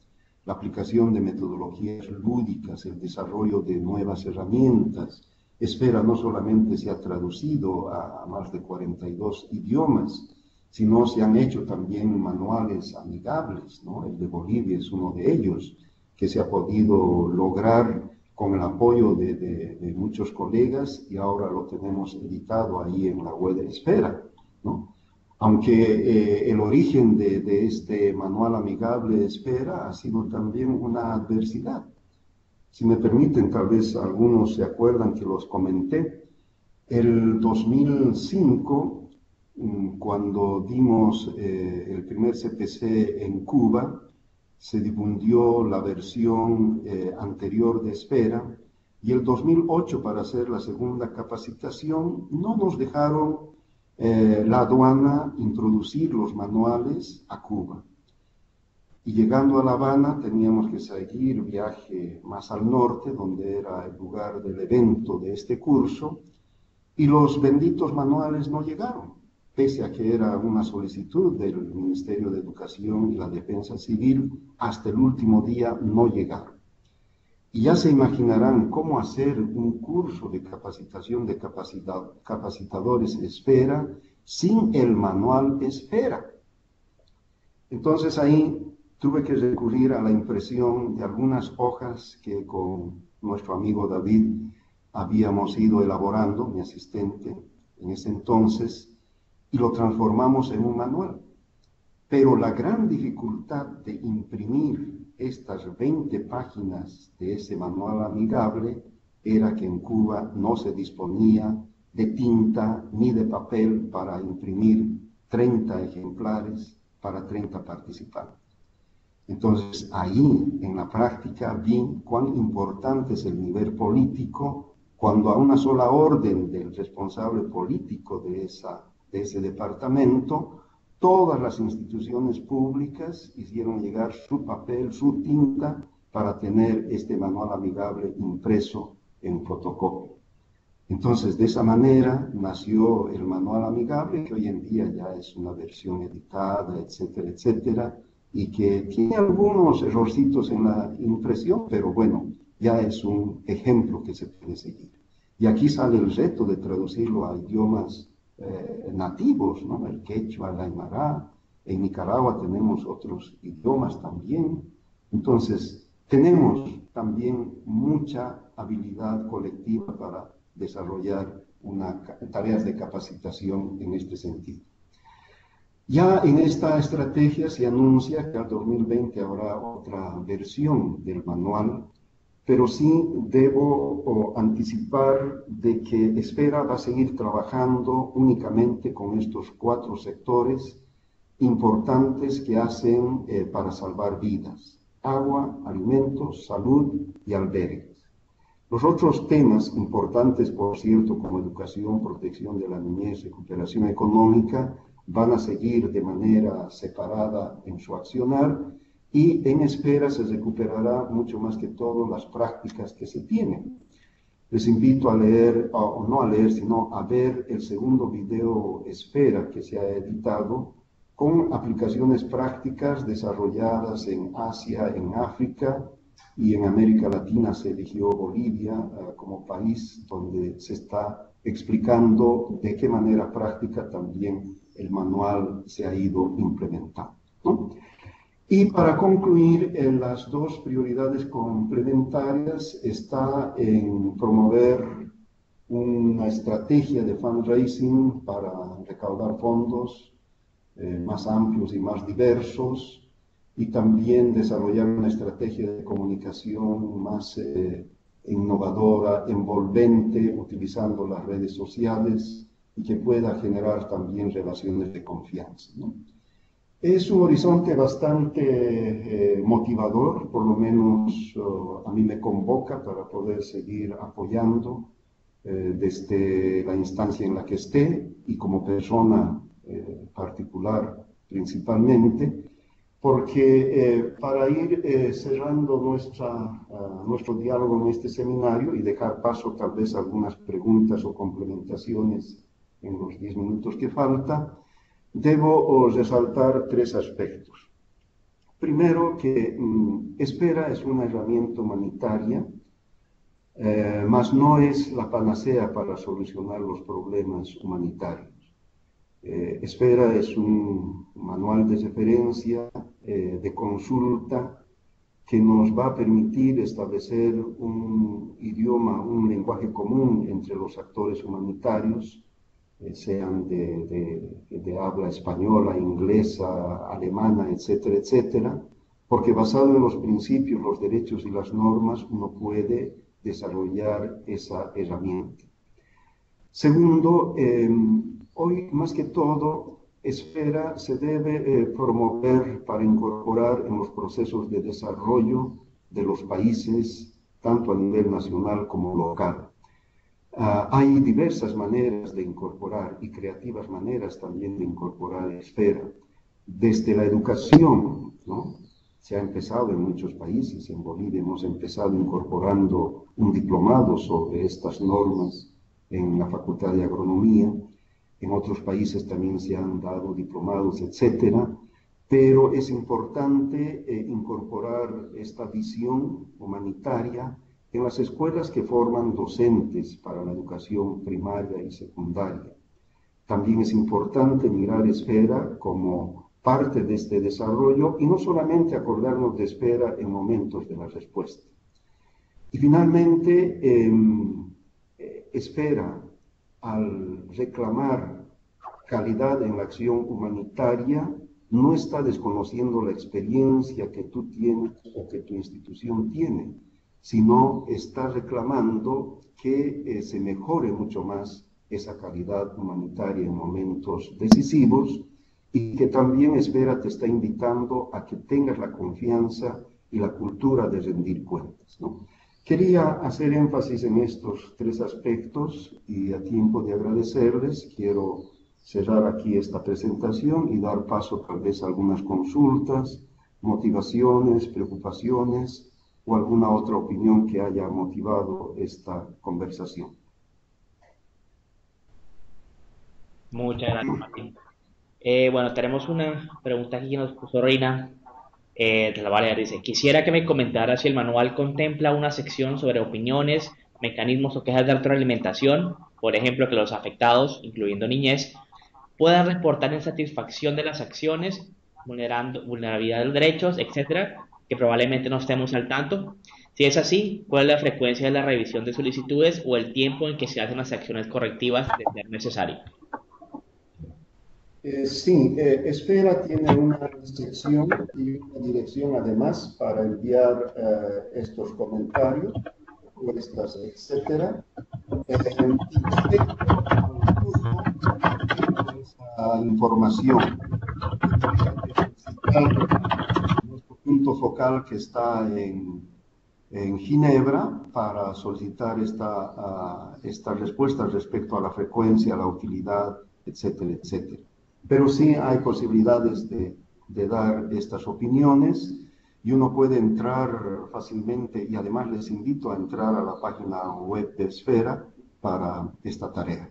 La aplicación de metodologías lúdicas, el desarrollo de nuevas herramientas. Espera no solamente se ha traducido a más de 42 idiomas, sino se han hecho también manuales amigables, ¿no? El de Bolivia es uno de ellos, que se ha podido lograr con el apoyo de muchos colegas y ahora lo tenemos editado ahí en la web de Espera, ¿no? Aunque el origen de este manual amigable Espera ha sido también una adversidad. Si me permiten, tal vez algunos se acuerdan que los comenté. El 2005, cuando dimos el primer CPC en Cuba, se difundió la versión anterior de Espera, y el 2008, para hacer la segunda capacitación, no nos dejaron la aduana introducir los manuales a Cuba. Y llegando a La Habana teníamos que seguir viaje más al norte, donde era el lugar del evento de este curso, y los benditos manuales no llegaron, pese a que era una solicitud del Ministerio de Educación y la Defensa Civil, hasta el último día no llegaron. Y ya se imaginarán cómo hacer un curso de capacitación de capacitadores Espera sin el manual Espera. Entonces ahí tuve que recurrir a la impresión de algunas hojas que con nuestro amigo David habíamos ido elaborando, mi asistente en ese entonces, y lo transformamos en un manual. Pero la gran dificultad de imprimir estas 20 páginas de ese manual amigable era que en Cuba no se disponía de tinta ni de papel para imprimir 30 ejemplares para 30 participantes. Entonces ahí en la práctica vi cuán importante es el nivel político cuando a una sola orden del responsable político de ese departamento, todas las instituciones públicas hicieron llegar su papel, su tinta, para tener este manual amigable impreso en fotocopia. Entonces, de esa manera nació el manual amigable, que hoy en día ya es una versión editada, etcétera, etcétera, y que tiene algunos errorcitos en la impresión, pero bueno, ya es un ejemplo que se puede seguir. Y aquí sale el reto de traducirlo a idiomas nativos, ¿no? El quechua, el aymara. En Nicaragua tenemos otros idiomas también. Entonces, tenemos también mucha habilidad colectiva para desarrollar tareas de capacitación en este sentido. Ya en esta estrategia se anuncia que al 2020 habrá otra versión del manual, pero sí debo anticipar de que Esfera va a seguir trabajando únicamente con estos 4 sectores importantes que hacen para salvar vidas: agua, alimentos, salud y albergues. Los otros temas importantes, por cierto, como educación, protección de la niñez, recuperación económica, van a seguir de manera separada en su accionar, y en Esfera se recuperará mucho más que todo las prácticas que se tienen. Les invito a leer, o no a leer, sino a ver el segundo video Esfera que se ha editado, con aplicaciones prácticas desarrolladas en Asia, en África y en América Latina. Se eligió Bolivia como país donde se está explicando de qué manera práctica también el manual se ha ido implementando, ¿no? Y para concluir, en las 2 prioridades complementarias está en promover una estrategia de fundraising para recaudar fondos más amplios y más diversos, y también desarrollar una estrategia de comunicación más innovadora, envolvente, utilizando las redes sociales y que pueda generar también relaciones de confianza, ¿no? Es un horizonte bastante motivador, por lo menos a mí me convoca para poder seguir apoyando desde la instancia en la que esté y como persona particular principalmente, porque para ir cerrando nuestro diálogo en este seminario y dejar paso tal vez a algunas preguntas o complementaciones en los 10 minutos que falta, debo resaltar 3 aspectos. Primero, que Esfera es una herramienta humanitaria, mas no es la panacea para solucionar los problemas humanitarios. Esfera es un manual de referencia, de consulta, que nos va a permitir establecer un idioma, un lenguaje común entre los actores humanitarios, sean de habla española, inglesa, alemana, etcétera, etcétera, porque basado en los principios, los derechos y las normas, uno puede desarrollar esa herramienta. Segundo, hoy más que todo, Esfera se debe promover para incorporar en los procesos de desarrollo de los países, tanto a nivel nacional como local. Hay diversas maneras de incorporar y creativas maneras también de incorporar Esfera. Desde la educación, ¿no? Se ha empezado en muchos países. En Bolivia hemos empezado incorporando un diplomado sobre estas normas en la Facultad de Agronomía. En otros países también se han dado diplomados, etcétera. Pero es importante incorporar esta visión humanitaria en las escuelas que forman docentes para la educación primaria y secundaria. También es importante mirar Esfera como parte de este desarrollo y no solamente acordarnos de Esfera en momentos de la respuesta. Y finalmente, Esfera, al reclamar calidad en la acción humanitaria, no está desconociendo la experiencia que tú tienes o que tu institución tiene, sino está reclamando que se mejore mucho más esa calidad humanitaria en momentos decisivos, y que también Esfera te está invitando a que tengas la confianza y la cultura de rendir cuentas, ¿no? Quería hacer énfasis en estos 3 aspectos y a tiempo de agradecerles, quiero cerrar aquí esta presentación y dar paso tal vez a algunas consultas, motivaciones, preocupaciones o alguna otra opinión que haya motivado esta conversación. Muchas gracias, Martín. Bueno, tenemos una pregunta aquí que nos puso Reina de la Balear. Dice: quisiera que me comentara si el manual contempla una sección sobre opiniones mecanismos o quejas de retroalimentación, por ejemplo, que los afectados, incluyendo niñez, puedan reportar insatisfacción de las acciones, vulnerabilidad de los derechos, etcétera, que probablemente no estemos al tanto. Si es así, ¿cuál es la frecuencia de la revisión de solicitudes o el tiempo en que se hacen las acciones correctivas de ser necesario? Sí, Esfera tiene una sección y una dirección además para enviar estos comentarios, propuestas, etcétera. Y respecto al flujo de esa información, tendría que solicitar nuestro punto focal que está en Ginebra para solicitar estas respuestas respecto a la frecuencia, la utilidad, etcétera, etcétera. Pero sí hay posibilidades de dar estas opiniones y uno puede entrar fácilmente y además les invito a entrar a la página web de Esfera para esta tarea.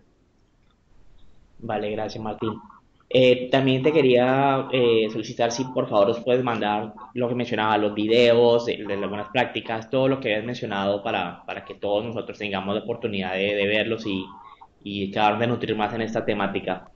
Vale, gracias, Martín. También te quería solicitar si por favor os puedes mandar lo que mencionaba, los videos de las buenas prácticas, todo lo que habías mencionado para que todos nosotros tengamos la oportunidad de verlos y acabar de nutrir más en esta temática.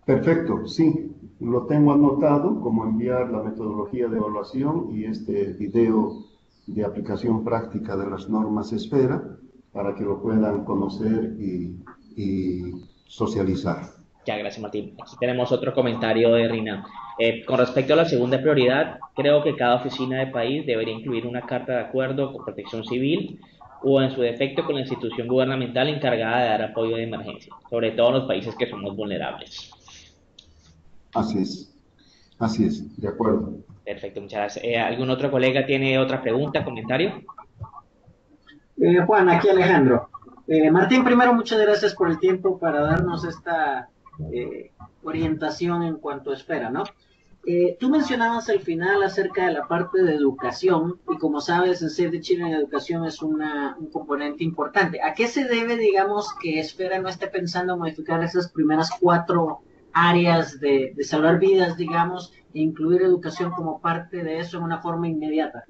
Perfecto, sí, lo tengo anotado como enviar la metodología de evaluación y este video de aplicación práctica de las normas Esfera para que lo puedan conocer y socializar. Ya, gracias, Martín. Aquí tenemos otro comentario de Rina. Con respecto a la segunda prioridad, creo que cada oficina de país debería incluir una carta de acuerdo con protección civil o en su defecto con la institución gubernamental encargada de dar apoyo de emergencia, sobre todo en los países que somos vulnerables. Así así es, de acuerdo. Perfecto, muchas gracias. ¿Algún otro colega tiene otra pregunta, comentario? Juan, aquí Alejandro. Martín, primero muchas gracias por el tiempo para darnos esta orientación en cuanto a Esfera, ¿no? Tú mencionabas al final acerca de la parte de educación y como sabes, en Save the Children educación es un componente importante. ¿A qué se debe, digamos, que Esfera no esté pensando en modificar esas primeras 4 áreas de salvar vidas, digamos, e incluir educación como parte de eso en una forma inmediata?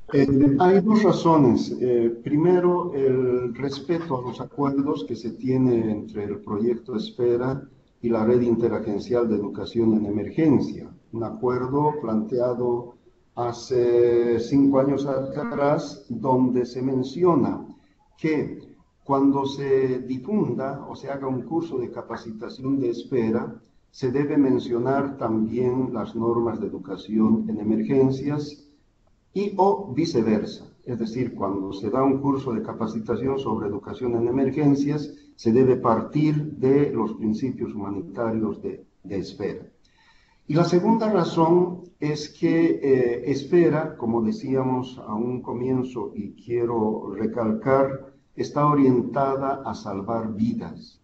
Hay dos razones. Primero, el respeto a los acuerdos que se tiene entre el proyecto Esfera y la Red Interagencial de Educación en Emergencia. Un acuerdo planteado hace 5 años atrás, donde se menciona que cuando se difunda o se haga un curso de capacitación de Esfera, se debe mencionar también las normas de educación en emergencias y o viceversa. Es decir, cuando se da un curso de capacitación sobre educación en emergencias, se debe partir de los principios humanitarios de Esfera. Y la segunda razón es que Esfera, como decíamos a un comienzo y quiero recalcar, está orientada a salvar vidas.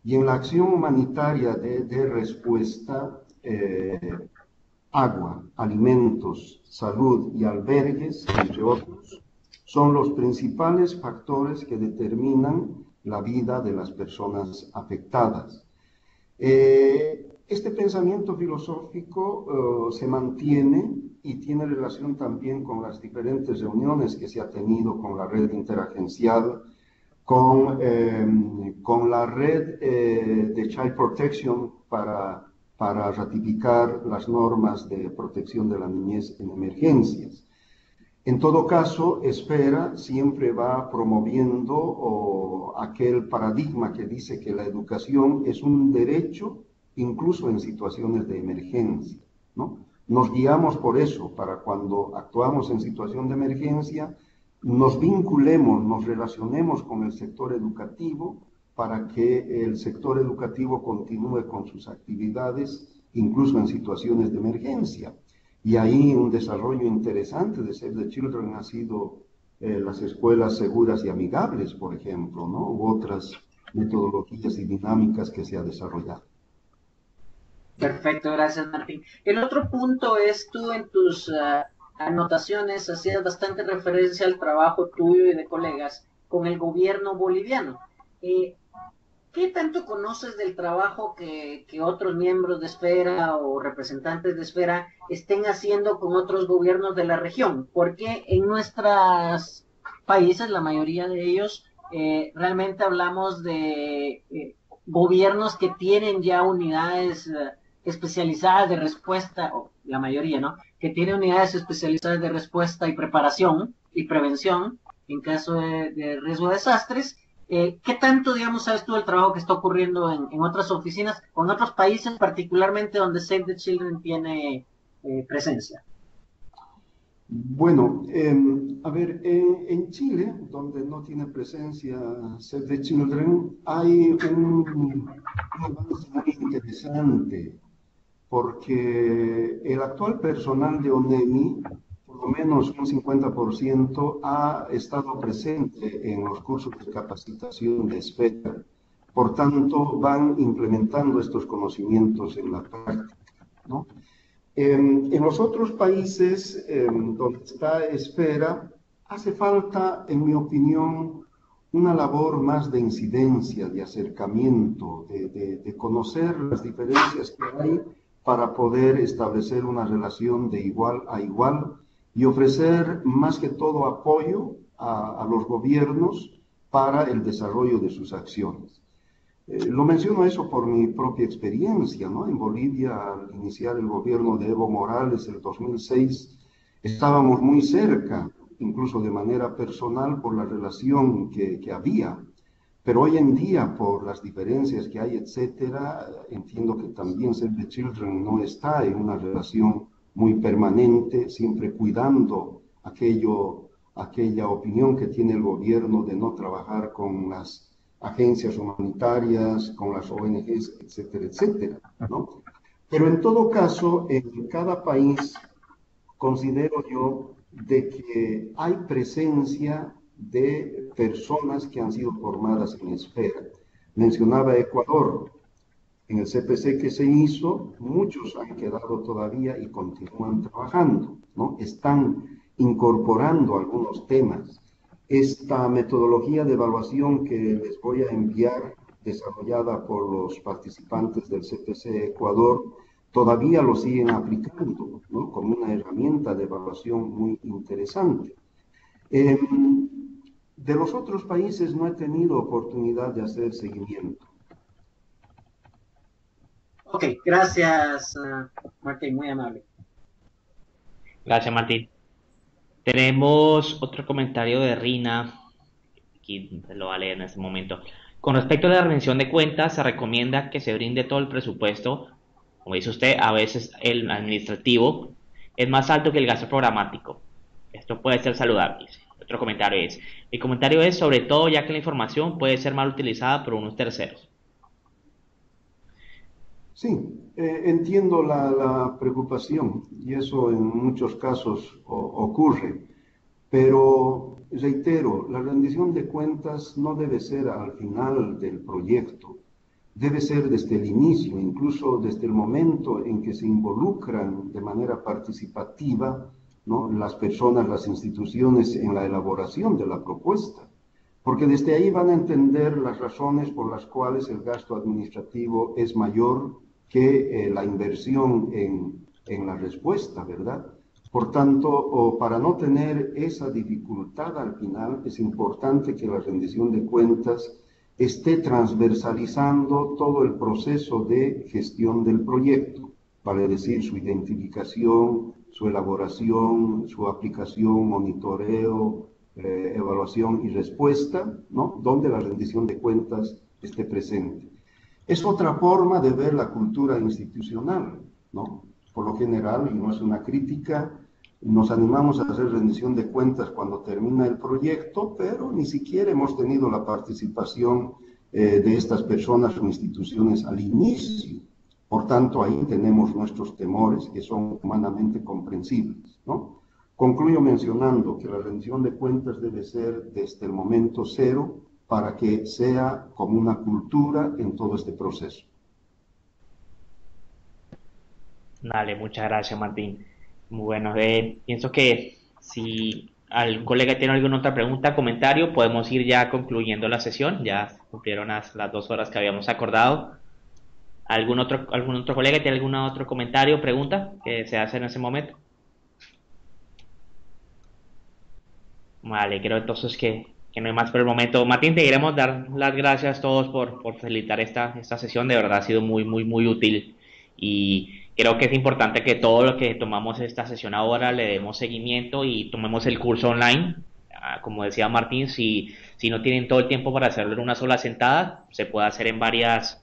Y en la acción humanitaria de respuesta, agua, alimentos, salud y albergues, entre otros, son los principales factores que determinan la vida de las personas afectadas. Este pensamiento filosófico se mantiene y tiene relación también con las diferentes reuniones que se ha tenido con la red interagencial, con la red de Child Protection para ratificar las normas de protección de la niñez en emergencias. En todo caso, Esfera siempre va promoviendo aquel paradigma que dice que la educación es un derecho incluso en situaciones de emergencia, ¿no? Nos guiamos por eso, para cuando actuamos en situación de emergencia, nos vinculemos, nos relacionemos con el sector educativo para que el sector educativo continúe con sus actividades, incluso en situaciones de emergencia. Y ahí un desarrollo interesante de Save the Children ha sido las escuelas seguras y amigables, por ejemplo, ¿no? U otras metodologías y dinámicas que se ha desarrollado. Perfecto, gracias Martín. El otro punto es tú en tus anotaciones hacías bastante referencia al trabajo tuyo y de colegas con el gobierno boliviano. ¿Qué ¿qué tanto conoces del trabajo que otros miembros de Esfera o representantes de Esfera estén haciendo con otros gobiernos de la región? Porque en nuestros países, la mayoría de ellos, realmente hablamos de gobiernos que tienen ya unidades especializadas de respuesta, o la mayoría, ¿no? Que tienen unidades especializadas de respuesta y preparación y prevención en caso de riesgo de desastres. ¿Qué tanto, digamos, sabes tú del trabajo que está ocurriendo en otras oficinas o en otros países, particularmente donde Save the Children tiene presencia? Bueno, a ver, en Chile, donde no tiene presencia Save the Children, hay un avance muy interesante, porque el actual personal de ONEMI, por lo menos un 50%, ha estado presente en los cursos de capacitación de Esfera. Por tanto, van implementando estos conocimientos en la práctica, ¿no? En los otros países donde está Esfera, hace falta, en mi opinión, una labor más de incidencia, de acercamiento, de conocer las diferencias que hay para poder establecer una relación de igual a igual y ofrecer más que todo apoyo a los gobiernos para el desarrollo de sus acciones. Lo menciono eso por mi propia experiencia, ¿no? En Bolivia, al iniciar el gobierno de Evo Morales en el 2006, estábamos muy cerca, incluso de manera personal, por la relación que había. Pero hoy en día, por las diferencias que hay, etcétera, entiendo que también Save the Children no está en una relación muy permanente, siempre cuidando aquella opinión que tiene el gobierno de no trabajar con las agencias humanitarias, con las ONGs, etcétera, etcétera, ¿no? Pero en todo caso, en cada país considero yo de que hay presencia de personas que han sido formadas en Esfera. Mencionaba Ecuador. En el CPC que se hizo, muchos han quedado todavía y continúan trabajando, ¿no? Están incorporando algunos temas. Esta metodología de evaluación que les voy a enviar, desarrollada por los participantes del CPC Ecuador, todavía lo siguen aplicando, ¿no? Como una herramienta de evaluación muy interesante. De los otros países no he tenido oportunidad de hacer seguimiento. Ok, gracias, Martín, muy amable. Gracias, Martín. Tenemos otro comentario de Rina, aquí lo va a leer en este momento. Con respecto a la rendición de cuentas, se recomienda que se brinde todo el presupuesto. Como dice usted, a veces el administrativo es más alto que el gasto programático. Esto puede ser saludable. Otro comentario es, mi comentario es sobre todo ya que la información puede ser mal utilizada por unos terceros. Sí, entiendo la preocupación y eso en muchos casos ocurre, pero reitero, la rendición de cuentas no debe ser al final del proyecto, debe ser desde el inicio, incluso desde el momento en que se involucran de manera participativa, ¿no? Las personas, las instituciones en la elaboración de la propuesta, porque desde ahí van a entender las razones por las cuales el gasto administrativo es mayor que la inversión en la respuesta, ¿verdad? Por tanto, para no tener esa dificultad al final, es importante que la rendición de cuentas esté transversalizando todo el proceso de gestión del proyecto, vale decir, su identificación, su elaboración, su aplicación, monitoreo, evaluación y respuesta, ¿no? Donde la rendición de cuentas esté presente. Es otra forma de ver la cultura institucional, ¿no? Por lo general, y no es una crítica, nos animamos a hacer rendición de cuentas cuando termina el proyecto, pero ni siquiera hemos tenido la participación de estas personas o instituciones al inicio. Por tanto, ahí tenemos nuestros temores que son humanamente comprensibles, ¿no? Concluyo mencionando que la rendición de cuentas debe ser desde el momento cero para que sea como una cultura en todo este proceso. Dale, muchas gracias, Martín. Bueno, pienso que si ¿Algún colega tiene alguna otra pregunta, comentario? Podemos ir ya concluyendo la sesión. Ya cumplieron las 2 horas que habíamos acordado. ¿Algún otro colega tiene algún otro comentario, pregunta que se hace en ese momento? Vale, creo entonces que no hay más por el momento. Martín, te queremos dar las gracias a todos por facilitar esta sesión. De verdad ha sido muy, muy, muy útil. Y creo que es importante que todo lo que tomamos esta sesión ahora le demos seguimiento y tomemos el curso online. Como decía Martín, si no tienen todo el tiempo para hacerlo en una sola sentada, se puede hacer en varias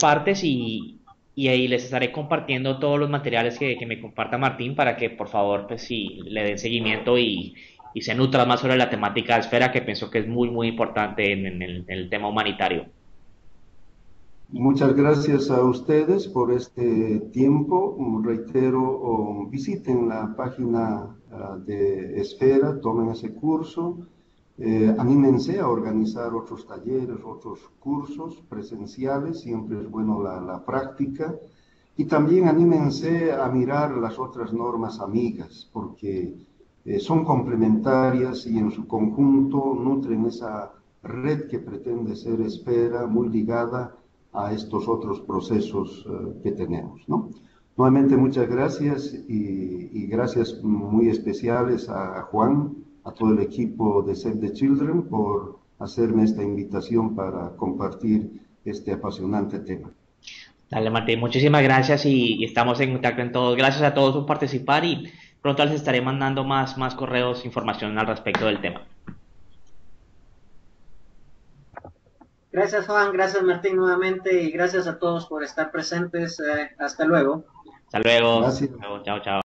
partes y ahí les estaré compartiendo todos los materiales que me comparta Martín para que por favor pues sí le den seguimiento y se nutran más sobre la temática de esfera que pienso que es muy muy importante en el tema humanitario. Muchas gracias a ustedes por este tiempo. Reitero, visiten la página de Esfera, tomen ese curso, anímense a organizar otros talleres, otros cursos presenciales, siempre es bueno la práctica. Y también anímense a mirar las otras normas amigas, porque son complementarias y en su conjunto nutren esa red que pretende ser Esfera, muy ligada a estos otros procesos que tenemos, ¿no? Nuevamente muchas gracias y gracias muy especiales a Juan, a todo el equipo de Save the Children por hacerme esta invitación para compartir este apasionante tema. Dale, Martín, muchísimas gracias y estamos en contacto en todos. Gracias a todos por participar y pronto les estaré mandando más correos, información al respecto del tema. Gracias Juan, gracias Martín nuevamente y gracias a todos por estar presentes. Hasta luego. Hasta luego. Gracias. Chao, chao.